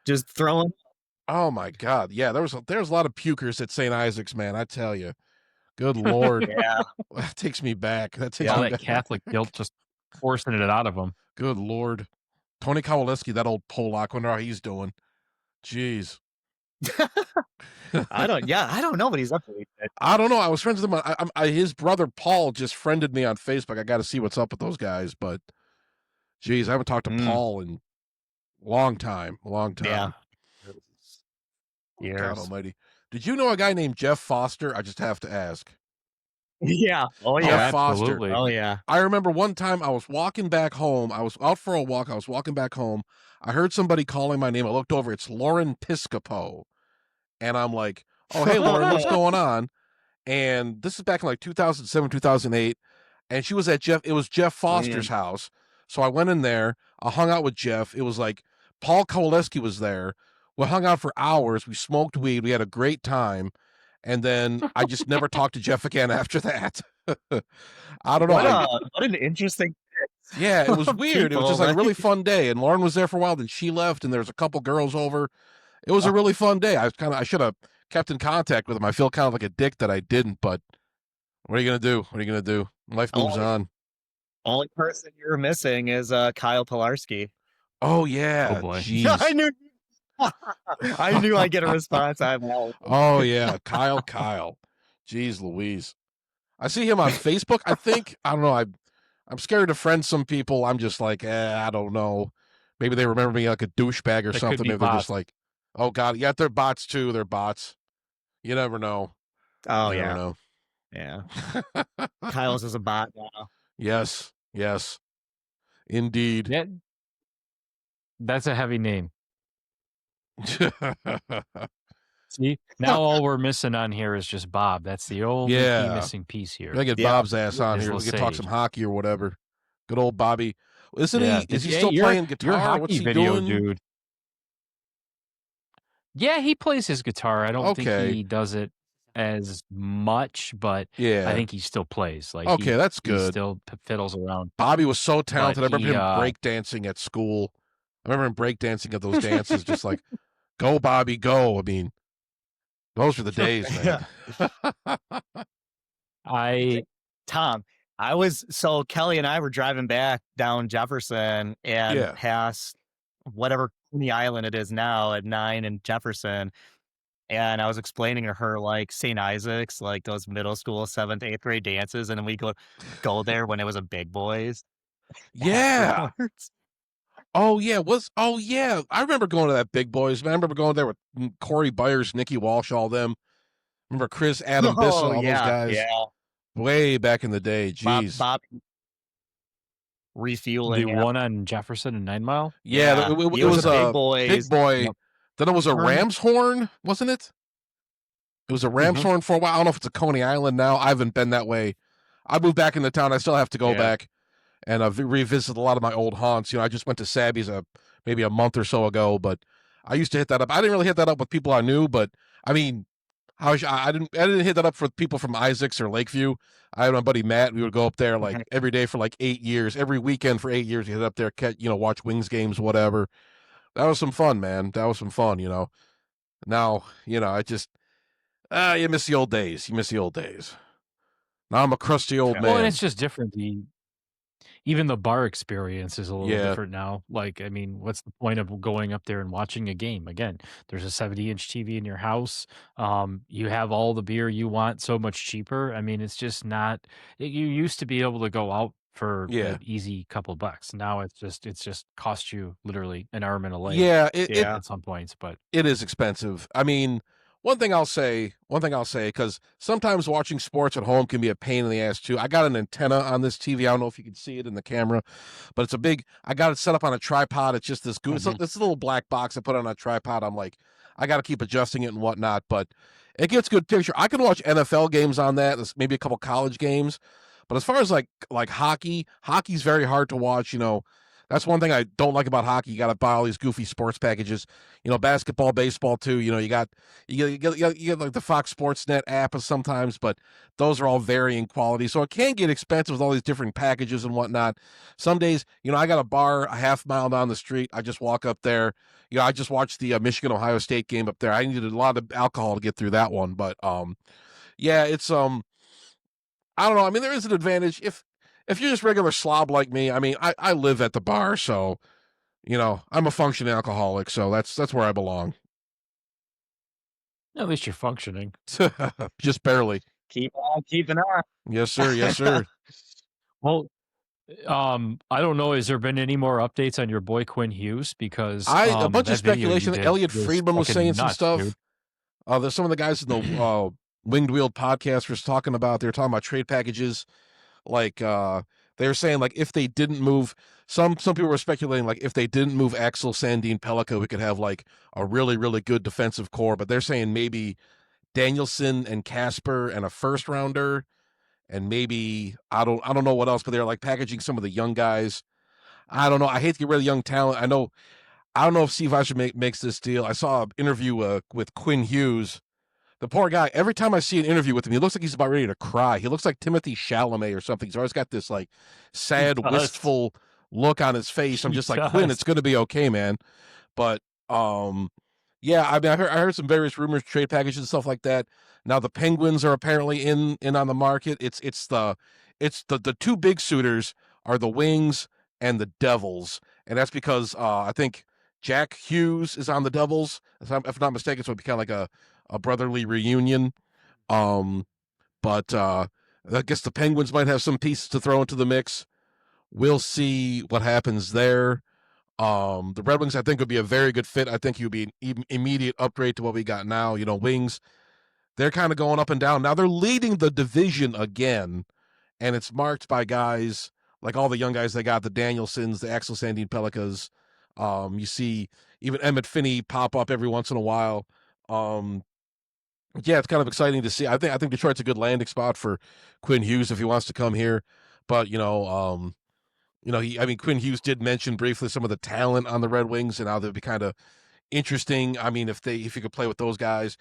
just throwing. Oh my God! Yeah, there was a lot of pukers at St. Isaac's, man. I tell you, good Lord. Yeah, that takes me back. That takes all that Catholic guilt just forcing it out of him. Good Lord, Tony Kowaleski, that old Polak. Wonder how he's doing. Jeez. I don't know what he's up to. I don't know. I was friends with him. His brother Paul just friended me on Facebook. I got to see what's up with those guys. But, geez, I haven't talked to Paul in a long time. Yeah. God Years. almighty. Did you know a guy named Jeff Foster? I just have to ask. Yeah. Oh, yeah. Jeff Foster. absolutely. Oh, yeah. I remember one time I was walking back home. I was out for a walk. I was walking back home. I heard somebody calling my name. I looked over. It's Lauren Piscopo. And I'm like, oh, hey, Lauren, what's going on? And this is back in like 2007, 2008. And she was at it was Jeff Foster's house. So I went in there. I hung out with Jeff. It was like Paul Kowaleski was there. We hung out for hours. We smoked weed. We had a great time. And then I just never talked to Jeff again after that. I don't know. What an interesting. Yeah, it was weird. It was just like a really fun day. And Lauren was there for a while. Then she left, and there was a couple girls over. It was a really fun day. I should have kept in contact with him. I feel kind of like a dick that I didn't, but what are you gonna do? Life moves on. Only person you're missing is Kyle Pilarski. Oh yeah. Oh, boy. Jeez. I knew I'd get a response. Oh yeah, Kyle. Jeez Louise. I see him on Facebook. I don't know. I'm scared to friend some people. I'm just like, I don't know. Maybe they remember me like a douchebag or something. Maybe they're just like, oh God, yeah, they're bots too. They're bots. You never know. Oh, You yeah. never know. Yeah. Kyle's is a bot now. Yes. Indeed. Yeah, that's a heavy name. See, now all we're missing on here is just Bob. That's the only key missing piece here. I get Bob's ass on here. We can talk some hockey or whatever. Good old Bobby. Isn't he? Is he still playing guitar? Your hockey What's he video, doing? dude. Yeah, he plays his guitar. I don't think he does it as much, but I think he still plays. Like, that's he good. still fiddles around. Bobby was so talented. I remember him breakdancing at school. I remember him breakdancing at those dances, just like, go, Bobby, go. I mean, those were the days, man. So Kelly and I were driving back down Jefferson and past whatever Coney Island it is now at 9 and Jefferson. And I was explaining to her like St. Isaac's, like those middle school 7th, 8th grade dances. And then we go there when it was a big boys. Yeah. Oh yeah. I remember going to that big boys, man. I remember going there with Corey Byers, Nikki Walsh, all them. Remember Chris, Adam Bisson, all those guys. Yeah. Way back in the day. Jeez. Bob refueling. The one on Jefferson and 9 Mile? Yeah, it was a big boy. Yep. Then it was a Ram's horn, wasn't it? It was a Ram's horn for a while. I don't know if it's a Coney Island now. I haven't been that way. I moved back into town. I still have to go back and revisit a lot of my old haunts. You know, I just went to Sabby's maybe a month or so ago, but I used to hit that up. I didn't really hit that up with people I knew, but I mean, I didn't hit that up for people from Isaacs or Lakeview. I had my buddy Matt. We would go up there like every day for like 8 years. Every weekend for 8 years, we hit up there, watch Wings games, whatever. That was some fun, man. That was some fun, you know. Now, I just you miss the old days. Now I'm a crusty old man. Well, and it's just different. Even the bar experience is a little different now. Like, I mean, what's the point of going up there and watching a game? Again, there's a 70-inch TV in your house. You have all the beer you want so much cheaper. I mean, it's just not. You used to be able to go out for an easy couple bucks. Now it's just cost you literally an arm and a leg. Yeah, at some points, but it is expensive. I mean, one thing I'll say, because sometimes watching sports at home can be a pain in the ass too. I got an antenna on this TV. I don't know if you can see it in the camera, but it's I got it set up on a tripod. It's just this good. It's this little black box I put on a tripod. I'm like, I got to keep adjusting it and whatnot, but it gets good picture. I can watch NFL games on that. There's maybe a couple college games, but as far as like hockey's very hard to watch. That's one thing I don't like about hockey. You got to buy all these goofy sports packages. Basketball, baseball too. You get like the Fox Sports Net app sometimes, but those are all varying quality. So it can get expensive with all these different packages and whatnot. Some days, I got a bar a half mile down the street. I just walk up there. I just watched the Michigan-Ohio State game up there. I needed a lot of alcohol to get through that one, but it's I don't know. I mean, there is an advantage if you're just regular slob like me. I mean, I live at the bar, so I'm a functioning alcoholic, so that's where I belong. At least you're functioning. Just barely. Keep on keeping on. Yes, sir. Yes, sir. Well, I don't know. Has there been any more updates on your boy Quinn Hughes? Because A bunch of that video you speculation. did Elliot was Friedman was saying fucking some nuts, stuff. dude. There's some of the guys in the Winged Wheel podcast was talking about. They were talking about trade packages. Like they were saying, like if they didn't move, some people were speculating like if they didn't move Axel, Sandin, Pelika, we could have like a really really good defensive core. But they're saying maybe Danielson and Casper and a first rounder, and maybe I don't know what else. But they're like packaging some of the young guys. I don't know. I hate to get rid of young talent. I don't know if Steve Eicher makes this deal. I saw an interview with Quinn Hughes. The poor guy, every time I see an interview with him, he looks like he's about ready to cry. He looks like Timothy Chalamet or something. He's always got this like sad, wistful look on his face. I'm just like, Quinn, it's going to be okay, man. But yeah, I mean, I heard some various rumors, trade packages and stuff like that. Now the Penguins are apparently in on the market. It's the two big suitors are the Wings and the Devils, and that's because I think Jack Hughes is on the Devils. If I'm not mistaken, so it'd be kind of like a brotherly reunion. But I guess the Penguins might have some pieces to throw into the mix. We'll see what happens there. The Red Wings, I think, would be a very good fit. I think he would be an immediate upgrade to what we got now. You know, Wings, they're kind of going up and down. Now they're leading the division again, and it's marked by guys like all the young guys they got, the Danielsons, the Axel Sandin Pelikas. You see even Emmett Finney pop up every once in a while. Yeah, it's kind of exciting to see. I think Detroit's a good landing spot for Quinn Hughes if he wants to come here. But Quinn Hughes did mention briefly some of the talent on the Red Wings and how they'd be kind of interesting. I mean, if you could play with those guys,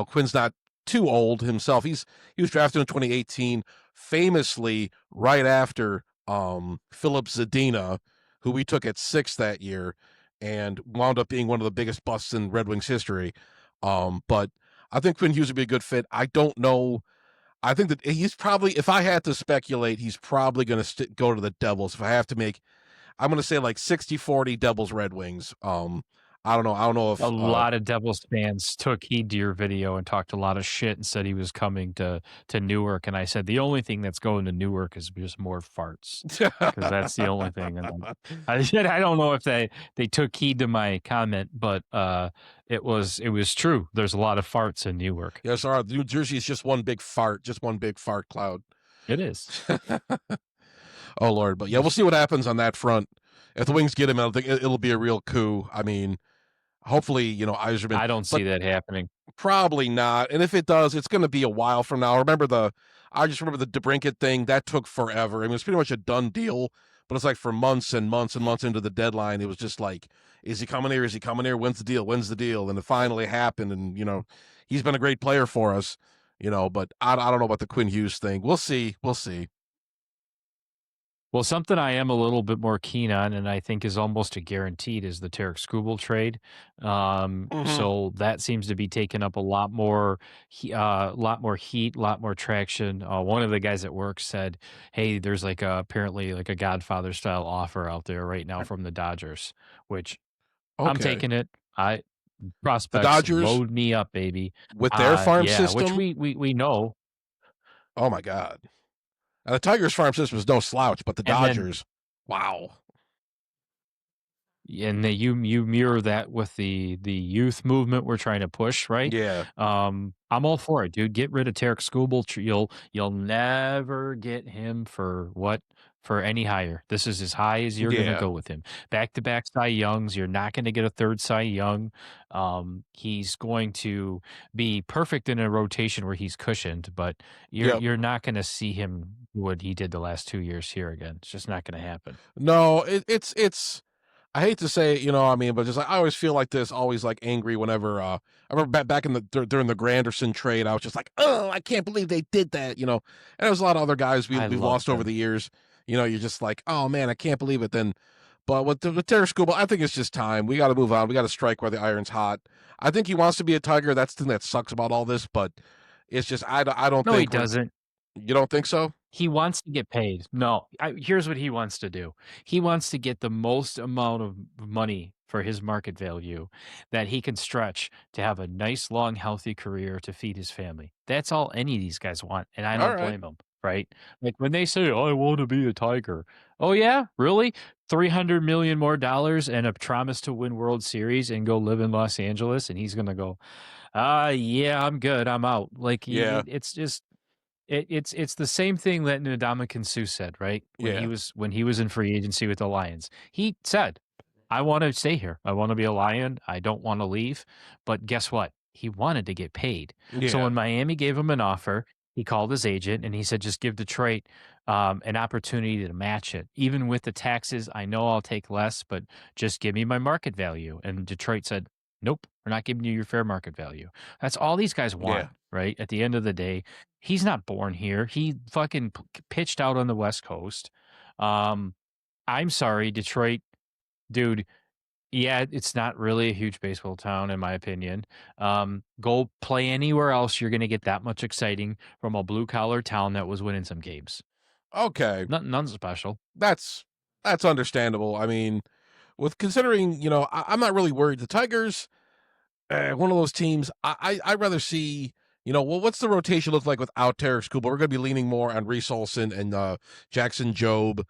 Quinn's not too old himself. He was drafted in 2018, famously right after Philip Zadina, who we took at 6 that year, and wound up being one of the biggest busts in Red Wings history. But I think Quinn Hughes would be a good fit. I don't know. I think that he's probably, if I had to speculate, he's probably going to go to the Devils. If I have to make, I'm going to say like 60-40 Devils Red Wings. I don't know. I don't know if a lot of Devils fans took heed to your video and talked a lot of shit and said he was coming to Newark. And I said the only thing that's going to Newark is just more farts, because that's the only thing. And I said I don't know if they took heed to my comment, but it was true. There's a lot of farts in Newark. Yes, New Jersey is just one big fart cloud. It is. Oh Lord, but yeah, we'll see what happens on that front. If the Wings get him, I think it'll be a real coup. I mean, hopefully, Yzerman. I don't see that happening. Probably not. And if it does, it's going to be a while from now. I just remember the DeBrincat thing. That took forever. I mean, it was pretty much a done deal, but it's like for months and months and months into the deadline, it was just like, is he coming here? Is he coming here? When's the deal? When's the deal? And it finally happened. And, he's been a great player for us, but I don't know about the Quinn Hughes thing. We'll see. We'll see. Well, something I am a little bit more keen on, and I think is almost a guaranteed, is the Tarek Skubal trade. So that seems to be taking up a lot more heat, a lot more traction. One of the guys at work said, "Hey, there's apparently like a Godfather style offer out there right now from the Dodgers," which I'm taking it. Prospects, the Dodgers load me up, baby, with their farm system, which we know. Oh my God. Now, the Tigers farm system is no slouch, but the Dodgers, wow. And you mirror that with the youth movement we're trying to push, right? Yeah. I'm all for it, dude. Get rid of Tarek Skubal. You'll never get him for any higher. This is as high as you're going to go with him. Back-to-back Cy Youngs. You're not going to get a third Cy Young. He's going to be perfect in a rotation where he's cushioned, but you're not going to see him what he did the last 2 years here again. It's just not going to happen. No, it's. I hate to say it, but just like I always feel like this, always like angry whenever I remember back in during the Granderson trade, I was just like, oh, I can't believe they did that, And there's a lot of other guys we've lost over the years. You're just like, oh man, I can't believe it. But with Tarek Skubal, I think it's just time. We got to move on. We got to strike while the iron's hot. I think he wants to be a Tiger. That's the thing that sucks about all this. But it's just I don't think. No, he doesn't. You don't think so? He wants to get paid. No, here's what he wants to do. He wants to get the most amount of money for his market value that he can stretch to have a nice, long, healthy career to feed his family. That's all any of these guys want, and I All don't right. blame them, right? Like when they say, "I want to be a Tiger." Oh yeah, really? 300 million more dollars and a promise to win World Series and go live in Los Angeles, and he's gonna go, yeah, I'm good, I'm out. Like Yeah. it's just it's the same thing that Ndamukong Suh said, right? Yeah. When he was in free agency with the Lions. He said, "I want to stay here. I want to be a Lion. I don't want to leave." But guess what? He wanted to get paid. So Yeah. when Miami gave him an offer, he called his agent and he said, "Just give Detroit an opportunity to match it. Even with the taxes, I know I'll take less, but just give me my market value." And Detroit said, "Nope, we're not giving you your fair market value." That's all these guys want, Yeah. right? At the end of the day, he's not born here. He fucking pitched out on the West Coast. I'm sorry, Detroit, dude. Yeah, it's not really a huge baseball town, in my opinion. Go play anywhere else. You're going to get that much exciting from a blue collar town that was winning some games. Okay. Nothing special. That's understandable. I mean, with considering, I'm not really worried. The Tigers, one of those teams. I'd rather see. What's the rotation look like without Tarek Skubal? We're going to be leaning more on Reese Olson and Jackson Jobe.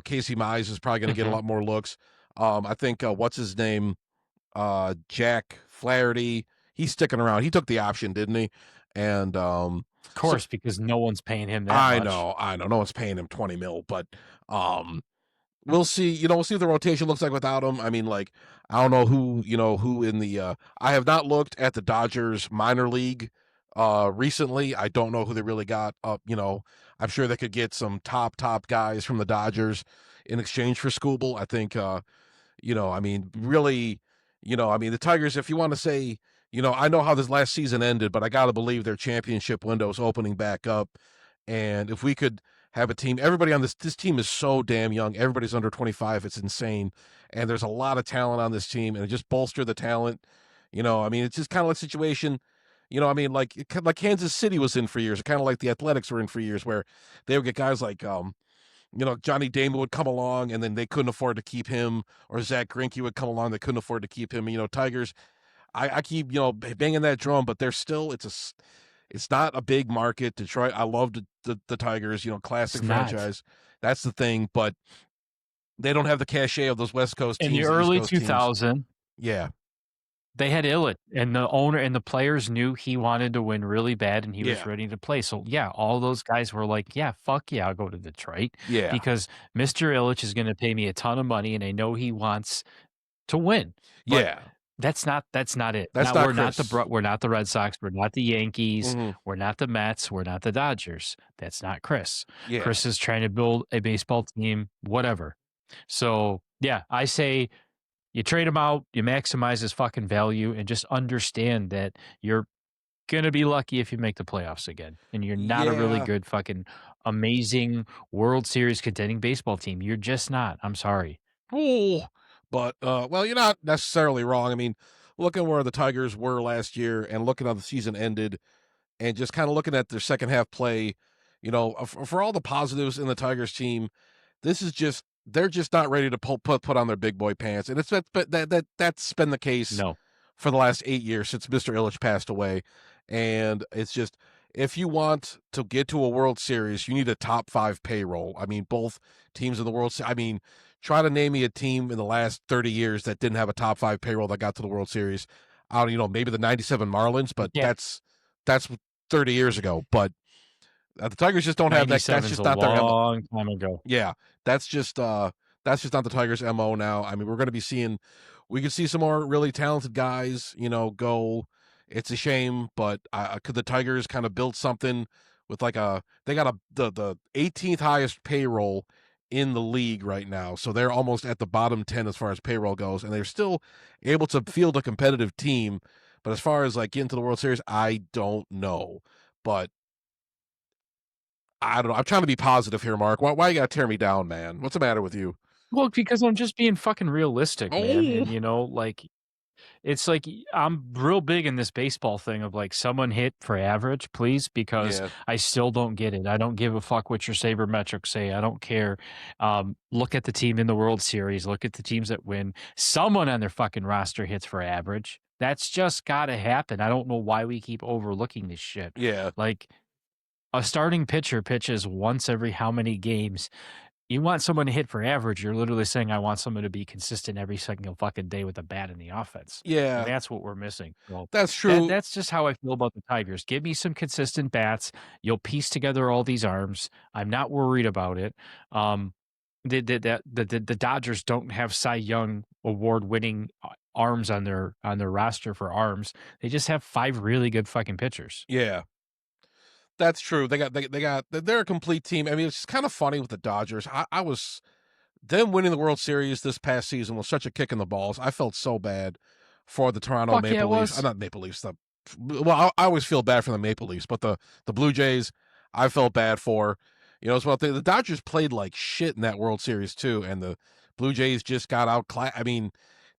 Casey Mize is probably going to get a lot more looks. I think what's his name? Jack Flaherty. He's sticking around. He took the option, didn't he? And Of course, because no one's paying him that I much. know. No one's paying him 20 mil, but we'll see. We'll see what the rotation looks like without him. I mean, like, I don't know who in the I have not looked at the Dodgers minor league recently. I don't know who they really got up. I'm sure they could get some top guys from the Dodgers in exchange for Skubal. I think I mean, really, I mean, the Tigers, if you want to say, I know how this last season ended, but I got to believe their championship window is opening back up. And if we could have a team, everybody on this team is so damn young. Everybody's under 25. It's insane. And there's a lot of talent on this team, and it just bolster the talent. I mean, it's just kind of like a situation, I mean, like Kansas City was in for years, kind of like the Athletics were in for years, where they would get guys like, Johnny Damon would come along and then they couldn't afford to keep him, or Zach Greinke would come along, they couldn't afford to keep him. Tigers, I keep, banging that drum, but they're still, it's not a big market. Detroit, I love the Tigers, classic franchise. That's the thing, but they don't have the cachet of those West Coast teams. In the early 2000s, yeah, they had Illich, and the owner and the players knew he wanted to win really bad, and he was ready to play. So, yeah, all those guys were like, yeah, fuck yeah, I'll go to Detroit. Yeah. Because Mr. Illich is going to pay me a ton of money, and I know he wants to win. But that's not it. That's now, not we're not the Red Sox. We're not the Yankees. Mm-hmm. We're not the Mets. We're not the Dodgers. That's not Chris. Yeah. Chris is trying to build a baseball team, whatever. So, yeah, I say you trade him out, you maximize his fucking value, and just understand that you're going to be lucky if you make the playoffs again. And you're not a really good fucking amazing World Series contending baseball team. You're just not. I'm sorry. Oh, but, well, you're not necessarily wrong. I mean, looking where the Tigers were last year and looking how the season ended and just kind of looking at their second half play, for all the positives in the Tigers team, this is just, they're just not ready to put on their big boy pants. And that's been the case for the last 8 years since Mr. Illich passed away. And it's just, if you want to get to a World Series, you need a top 5 payroll. I mean, both teams in the World Series. I mean, try to name me a team in the last 30 years that didn't have a top 5 payroll that got to the World Series. I don't, maybe the 97 Marlins, but that's 30 years ago. But the Tigers just don't have that. That's just not their MO. Long time ago. Yeah, that's just not the Tigers' MO now. I mean, we could see some more really talented guys, go. It's a shame, but could the Tigers kind of build something with they got the 18th highest payroll in the league right now, so they're almost at the bottom 10 as far as payroll goes, and they're still able to field a competitive team. But as far as getting to the World Series, I don't know, but. I don't know. I'm trying to be positive here, Mark. Why you gotta tear me down, man? What's the matter with you? Well, because I'm just being fucking realistic, man. And it's like I'm real big in this baseball thing of like someone hit for average, please, because Yeah. I still don't get it. I don't give a fuck what your sabermetrics say. I don't care. Look at the team in the World Series. Look at the teams that win. Someone on their fucking roster hits for average. That's just got to happen. I don't know why we keep overlooking this shit. Yeah. Like a starting pitcher pitches once every how many games. You want someone to hit for average, you're literally saying, I want someone to be consistent every single fucking day with a bat in the offense. Yeah. And that's what we're missing. Well, That's true. that's just how I feel about the Tigers. Give me some consistent bats. You'll piece together all these arms. I'm not worried about it. The Dodgers don't have Cy Young award-winning arms on their roster for arms. They just have 5 really good fucking pitchers. Yeah. That's true. They're a complete team. I mean, it's kind of funny with the Dodgers. I was them winning the World Series this past season was such a kick in the balls. I felt so bad for the Toronto Fuck yeah, Maple it Leafs. was. Not Maple Leafs. I always feel bad for the Maple Leafs, but the Blue Jays, I felt bad for. You know, as well. The Dodgers played like shit in that World Series too, and the Blue Jays just got I mean,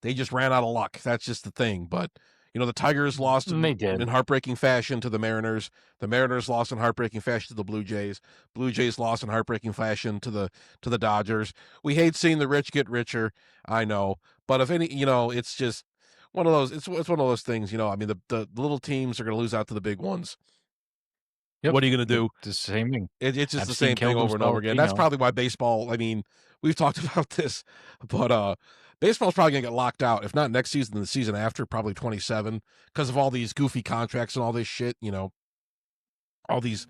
they just ran out of luck. That's just the thing. But you know, the Tigers lost They did. in heartbreaking fashion to the Mariners. The Mariners lost in heartbreaking fashion to the Blue Jays. Blue Jays lost in heartbreaking fashion to the Dodgers. We hate seeing the rich get richer. I know, but if any, you know, it's just one of those. It's one of those things. You know, I mean, the little teams are going to lose out to the big ones. Yep. What are you going to do? The same thing. It's just the Epstein same thing killed over and over himself, again. you That's know. probably why baseball. I mean, we've talked about this, but baseball's probably gonna get locked out. If not next season, then the season after, probably 27, because of all these goofy contracts and all this shit. You know, all these.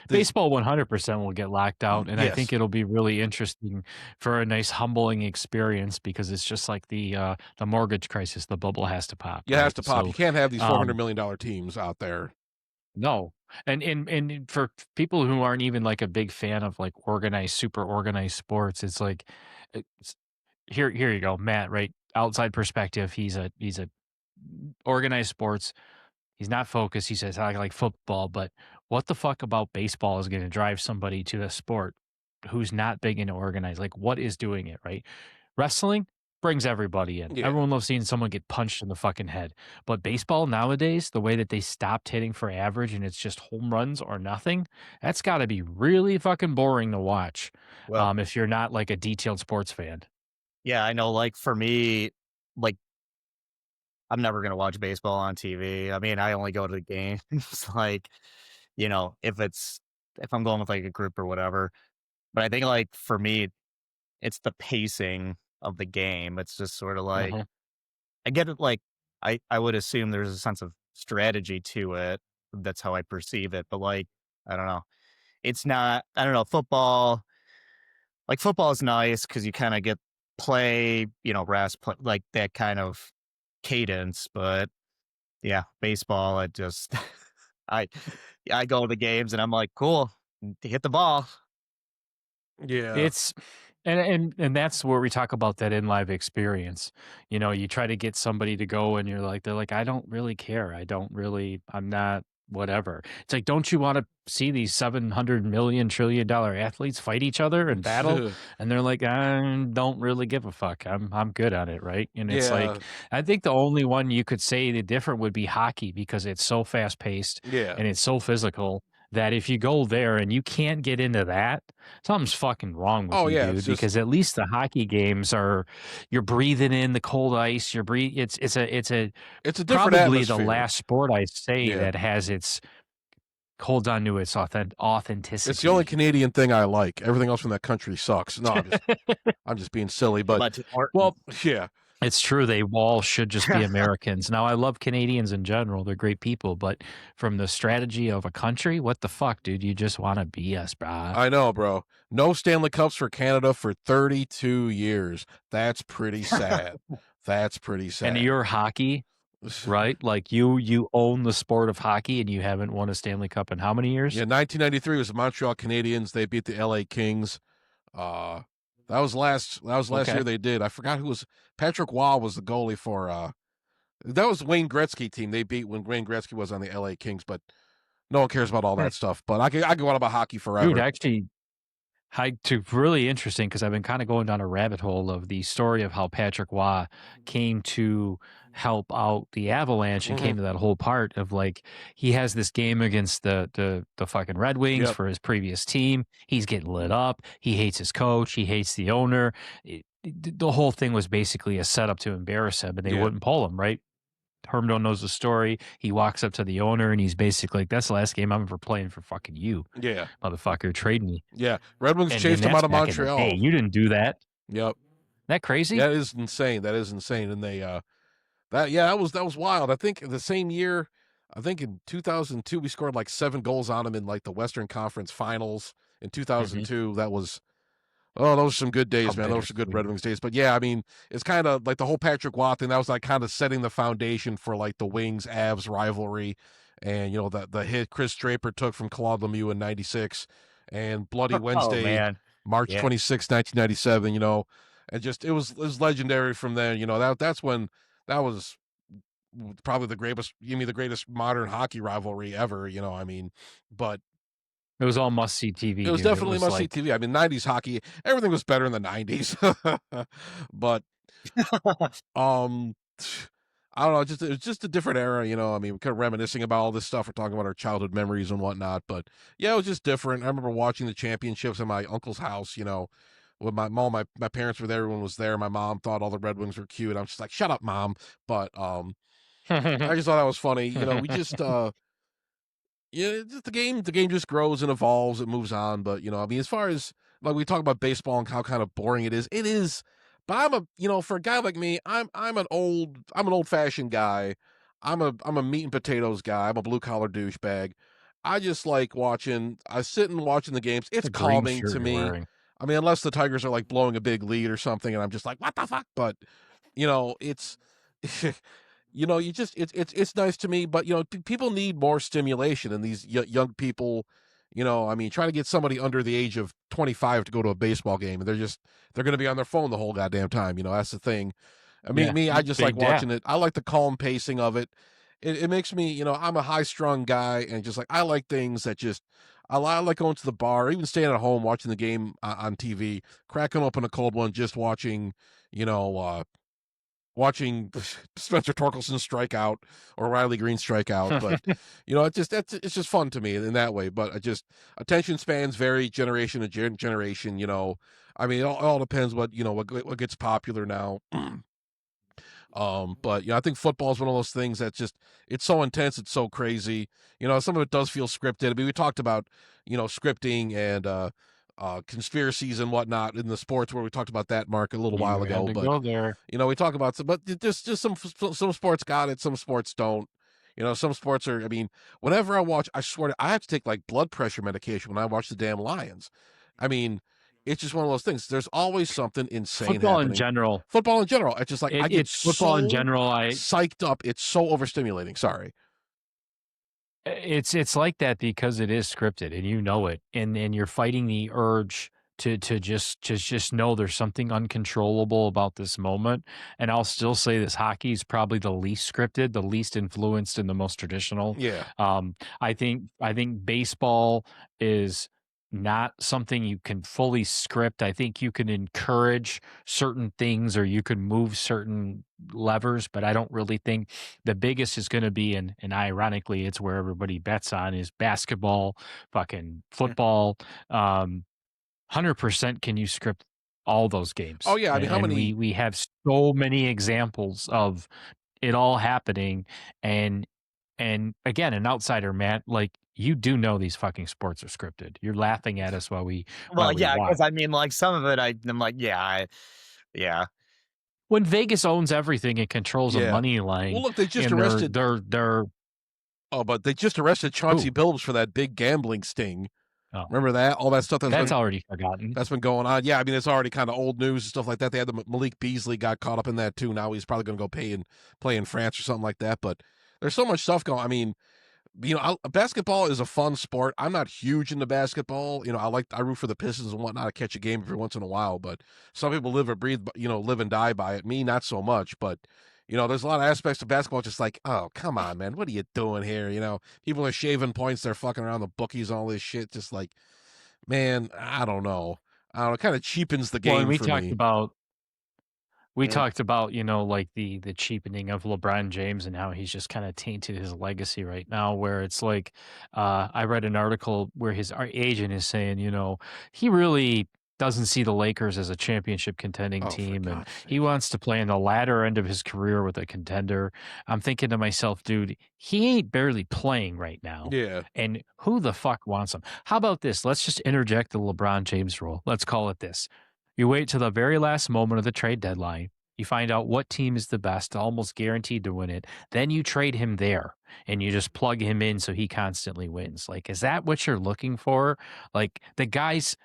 Baseball 100% will get locked out, and I Yes. think it'll be really interesting for a nice humbling experience because it's just like the mortgage crisis. The bubble has to pop. It right? has to pop. So, You can't have these $400 million teams out there. no, and for people who aren't even like a big fan of like organized, super organized sports, it's like here you go, Matt. Right, outside perspective, he's a organized sports. He's not focused. He says, I like football, but what the fuck about baseball is going to drive somebody to a sport who's not big into organized? Like, what is doing it, right? Wrestling brings everybody in. Yeah. Everyone loves seeing someone get punched in the fucking head. But baseball nowadays, the way that they stopped hitting for average and it's just home runs or nothing, that's got to be really fucking boring to watch. Well, if you're not like a detailed sports fan. yeah, I know. Like for me, like I'm never gonna watch baseball on TV. I mean, I only go to the games, like, you know, if I'm going with like a group or whatever. But I think like for me, it's the pacing of the game. It's just sort of like Uh-huh. I get it. Like I would assume there's a sense of strategy to it. That's how I perceive it. But like I don't know. It's not. I don't know. Football. Like football is nice because you kind of get play. You know, rest, play, like that kind of cadence. But yeah, baseball. It just I I go to the games and I'm like, cool, hit the ball. Yeah. It's and that's where we talk about that in live experience. You know, you try to get somebody to go and they're like, I don't really care. I'm not whatever. It's like, don't you want to see these 700 million trillion dollar athletes fight each other and battle? And they're like, I don't really give a fuck. I'm good on it, right? And it's like, I think the only one you could say the different would be hockey because it's so fast paced and it's so physical that if you go there and you can't get into that, something's fucking wrong with you, dude. Because at least the hockey games you're breathing in the cold ice. It's a different probably atmosphere. the last sport I say that has holds on to its authenticity. It's the only Canadian thing I like. Everything else from that country sucks. No, I'm just being silly, but well, yeah. It's true. They all should just be Americans. Now, I love Canadians in general. They're great people. But from the strategy of a country, what the fuck, dude? You just want to be us, bro. I know, bro. No Stanley Cups for Canada for 32 years. That's pretty sad. That's pretty sad. And you're hockey, right? Like you own the sport of hockey and you haven't won a Stanley Cup in how many years? Yeah, 1993 was the Montreal Canadiens. They beat the LA Kings. That was last year they did. I forgot who was Patrick Waugh was the goalie for that was Wayne Gretzky team. They beat when Wayne Gretzky was on the LA Kings, but no one cares about all that stuff. But I could go on about hockey forever. Dude, actually Really interesting because I've been kind of going down a rabbit hole of the story of how Patrick Waugh came to help out the Avalanche and Mhm. came to that whole part of like he has this game against the fucking Red Wings Yep. for his previous team. He's getting lit up. He hates his coach. He hates the owner. The whole thing was basically a setup to embarrass him, and they Yeah. wouldn't pull him, right? Hermdo knows the story. He walks up to the owner and he's basically like, "That's the last game I'm ever playing for fucking you, Yeah. motherfucker. Trade me." Yeah. Red Wings And chased him that's out of back in the day. Montreal. You didn't do that. Yep. That crazy? That is insane. That is insane. And they that was wild. I think the same year, I think in 2002 we scored like 7 goals on them in like the Western Conference Finals in 2002. That was those were some good How days, man. Those were some good Red bittersweet. Wings days. But yeah, I mean, it's kind of like the whole Patrick Waugh thing. That was like kind of setting the foundation for like the Wings Avs rivalry, and you know the hit Chris Draper took from Claude Lemieux in '96, and Bloody Oh Wednesday, man, March yeah. 26, 1997. You know, and just it was legendary from then. You know that's when that was probably the greatest modern hockey rivalry ever. You know, I mean, but It was all must see it TV, was dude. It definitely was must see like TV. I mean, '90s hockey, everything was better in the '90s, but um, I don't know. It's just a different era, you know. I mean, we're kind of reminiscing about all this stuff. We're talking about our childhood memories and whatnot, but yeah, it was just different. I remember watching the championships at my uncle's house, you know, when my mom, my parents were there, everyone was there. My mom thought all the Red Wings were cute. I'm just like, shut up, mom. But I just thought that was funny. You know, we just yeah, it's just the game just grows and evolves, it moves on. But you know, I mean, as far as like we talk about baseball and how kind of boring it is. But for a guy like me, I'm an old fashioned guy. I'm a meat and potatoes guy. I'm a blue collar douchebag. I just like watching. I sit and watching the games. It's the green calming shirt to you're me. wearing. I mean, unless the Tigers are like blowing a big lead or something, and I'm just like, what the fuck? But you know, it's you know, you just it's nice to me, but you know, people need more stimulation, and these young people, you know, I mean, trying to get somebody under the age of 25 to go to a baseball game, and they're going to be on their phone the whole goddamn time. You know, that's the thing. I mean, Yeah. me, I just like Big watching it. I like the calm pacing of it. It makes me, you know, I'm a high strung guy, and just like I like things that just. I like going to the bar, even staying at home watching the game on TV, cracking open a cold one, just watching, you know, watching Spencer Torkelson strike out or Riley Green strike out. But you know, it's just fun to me in that way. But I just attention spans vary generation to generation. You know, I mean, it all depends what you know what gets popular now. But you know, I think football is one of those things that's just it's so intense, it's so crazy. You know, some of it does feel scripted. I mean, we talked about you know scripting and conspiracies and whatnot in the sports where we talked about that, Mark, a little while You had ago. to But go there. you know, we talk about some, but just some sports got it, some sports don't. You know, some sports are. I mean, whenever I watch, I swear I have to take like blood pressure medication when I watch the damn Lions. I mean, it's just one of those things. There's always something insane Football in happening. general. Football in general, it's just like I get It's football in so general. psyched up. It's so overstimulating. Sorry. It's like that because it is scripted and you know it, and you're fighting the urge to just know there's something uncontrollable about this moment. And I'll still say this hockey is probably the least scripted, the least influenced, and the most traditional. Yeah. I think baseball is not something you can fully script. I think you can encourage certain things or you can move certain levers, but I don't really think the biggest is going to be, and ironically, it's where everybody bets on is basketball, fucking football. 100% can you script all those Oh games? yeah. I mean, how And many? we have so many examples of it all happening. And again, an outsider, Matt, like you do know these fucking sports are scripted. You're laughing at us Well, while we yeah, watch. because I mean, like some of it, I'm like, yeah. When Vegas owns everything and controls a Yeah. money Well, line, look, they just and arrested. they're Oh, but they just arrested Chauncey who? Billups for that big gambling sting. Oh, Remember that? All that stuff that's already forgotten. that's been going on. Yeah, I mean it's already kind of old news and stuff like that. They had the Malik Beasley got caught up in that too. Now he's probably going to go play in France or something like that. But there's so much stuff going. I mean, you know, basketball is a fun sport. I'm not huge into basketball. You know, I root for the Pistons and whatnot. I catch a game every once in a while, but some people live or breathe, you know, live and die by it. Me, not so much. But you know, there's a lot of aspects of basketball just like, oh, come on, man, what are you doing here? You know, people are shaving points, they're fucking around the bookies, all this shit. Just like, man, I don't know. I don't know. It kind of cheapens the Well, and game for me. we Yeah. talked about, you know, like the cheapening of LeBron James and how he's just kind of tainted his legacy right now, where it's like I read an article where his agent is saying, you know, he really doesn't see the Lakers as a championship contending Oh, for team, and God's he sake. wants to play in the latter end of his career with a contender. I'm thinking to myself, dude, he ain't barely playing right now. Yeah. And who the fuck wants him? How about this? Let's just interject the LeBron James rule. Let's call it this. You wait till the very last moment of the trade deadline. You find out what team is the best, almost guaranteed to win it. Then you trade him there and you just plug him in so he constantly wins. Like, is that what you're looking for? Like, the guy's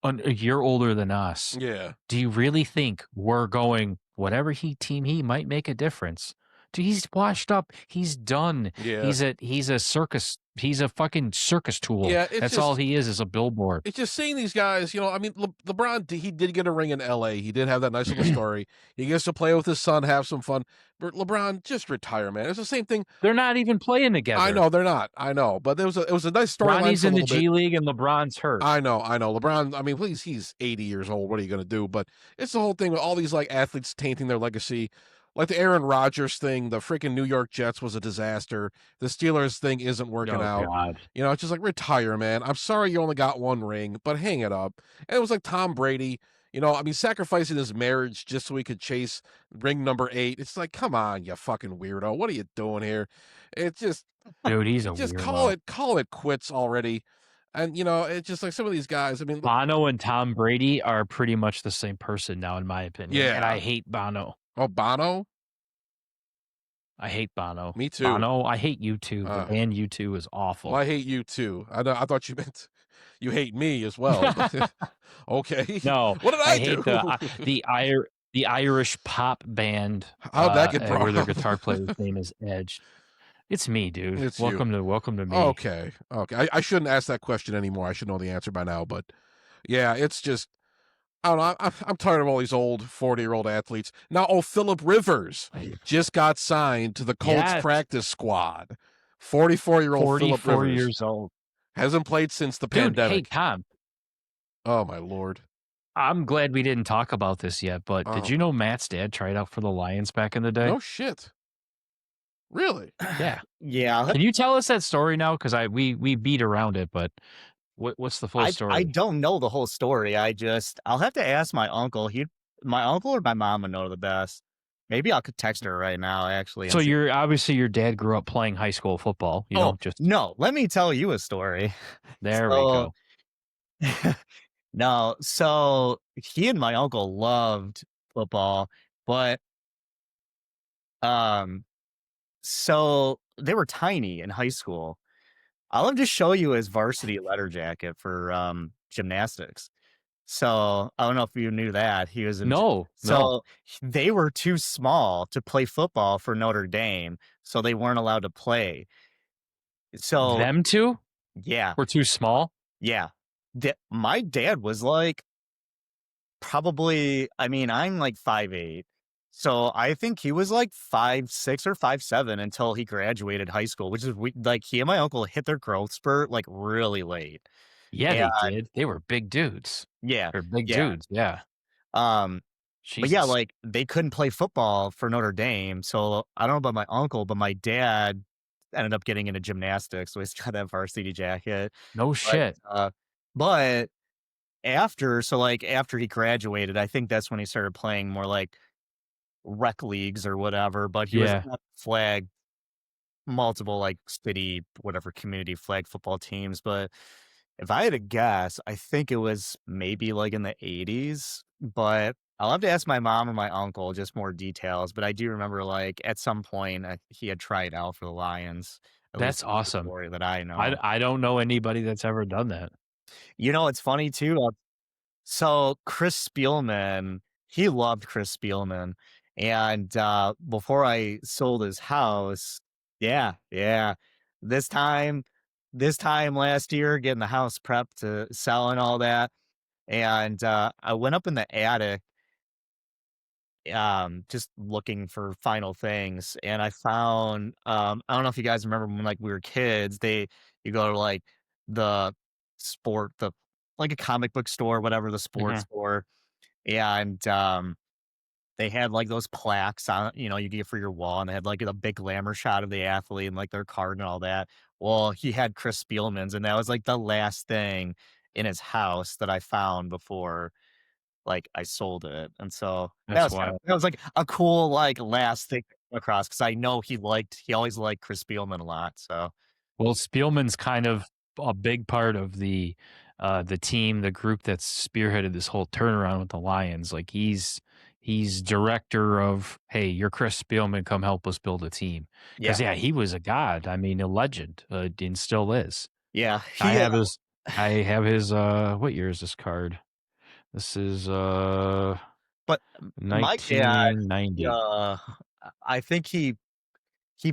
a year older than us. Yeah. Do you really think we're going, whatever team he might make a difference? Dude, he's washed up. He's done. Yeah. He's a circus. He's a fucking circus tool. Yeah, it's That's all just he is a billboard. it's just seeing these guys, you know, I mean, LeBron, he did get a ring in LA. He did have that nice little story. He gets to play with his son, have some fun. But LeBron, just retire, man. It's the same thing. They're not even playing together. I know they're not. I know, but it was a nice storyline Ronnie's for a in the little bit. G League and LeBron's hurt. I know. LeBron, I mean, please, he's 80 years old. What are you going to do? But it's the whole thing with all these like athletes tainting their legacy. Like the Aaron Rodgers thing, the freaking New York Jets was a disaster. The Steelers thing isn't working out. God. You know, it's just like retire, man. I'm sorry you only got one ring, but hang it up. And it was like Tom Brady, you know, I mean, sacrificing his marriage just so he could chase ring number 8. It's like, come on, you fucking weirdo. What are you doing here? It's just, Dude, he's a just weirdo. call it quits already. And you know, it's just like some of these guys. I mean, Bono and Tom Brady are pretty much the same person now, in my opinion. Yeah. And I hate Bono. oh, Bono, I hate Bono. Me too. Bono, I hate you too. The Uh, band you too is awful. well, I hate you too. I thought you meant you hate me as well. But, okay. No, What did I hate do? the Irish pop band. How'd that get brought where their up? guitar player's name is Edge. It's me, dude. It's you. Welcome to me. Okay. I shouldn't ask that question anymore. I should know the answer by now. But yeah, it's just I don't know. I'm tired of all these old 40-year-old athletes. Now, Philip Rivers just got signed to the Colts practice squad. 44-year-old Philip 44 Rivers. years old. Hasn't played since the Dude, pandemic. hey, Tom. Oh, my Lord. I'm glad we didn't talk about this yet, but did you know Matt's dad tried out for the Lions back in the day? No shit. Really? Yeah. Yeah. Can you tell us that story now? Because we beat around it, but what's the full story? I don't know the whole story. I'll have to ask my uncle. My uncle or my mom would know the best. Maybe I could text her right now, actually. So obviously your dad grew up playing high school football. You know, just no. Let me tell you a story. There we go. No, so he and my uncle loved football, but so they were tiny in high school. I'll have to show you his varsity letter jacket for gymnastics. So I don't know if you knew that he was in. No. They were too small to play football for Notre Dame, so they weren't allowed to play. So them two, yeah, were too small. Yeah, my dad was like probably. I mean, I'm like 5'8", so I think he was like 5'6" or 5'7" until he graduated high school, which is like he and my uncle hit their growth spurt like really late. Yeah, they did. They were big dudes. Yeah, they're big dudes. Yeah. But yeah, like they couldn't play football for Notre Dame. So I don't know about my uncle, but my dad ended up getting into gymnastics. So he's got that varsity jacket. No shit. But after he graduated, I think that's when he started playing more like rec leagues or whatever. But he was flag multiple like city, whatever community flag football teams. But if I had to guess, I think it was maybe like in the 80s, but I'll have to ask my mom or my uncle just more details. But I do remember like at some point he had tried out for the Lions. That's awesome. Story that I know. I don't know anybody that's ever done that. You know, it's funny too. So Chris Spielman, he loved Chris Spielman. And before I sold his house, yeah. This time last year, getting the house prepped to sell and all that. And I went up in the attic, just looking for final things. And I found, I don't know if you guys remember when like we were kids, you go to like the like a comic book store, whatever, the sports Mhm. store, and they had like those plaques on, you get for your wall, and they had like a big glamour shot of the athlete and like their card and all that. Well, he had Chris Spielman's, and that was like the last thing in his house that I found before like I sold it. And so That's wild. that was like a cool like last thing to come across because I know he always liked Chris Spielman a lot. So Well, Spielman's kind of a big part of the team, the group that's spearheaded this whole turnaround with the Lions. Like he's director of, hey, you're Chris Spielman, come help us build a team. Because yeah, yeah, he was a god. I mean, a legend, and still is. yeah, I have his. I have his. What year is this card? This is but my dad, he, 1990. I think he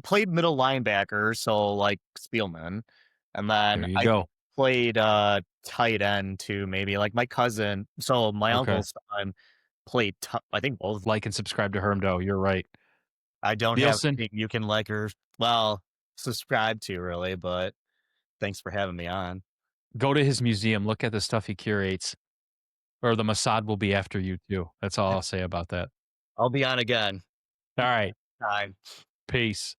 played middle linebacker, so like Spielman, and There then you I go. played tight end too, maybe like my cousin. So my Okay. uncle's son played. I think both. Like and subscribe to Hermdo. You're right. I don't have Nielsen, anything you can like or well subscribe to really, but thanks for having me on. go to his museum. Look at the stuff he curates, or the Mossad will be after you too. That's all I'll say about that. I'll be on again. All right. Time. Peace.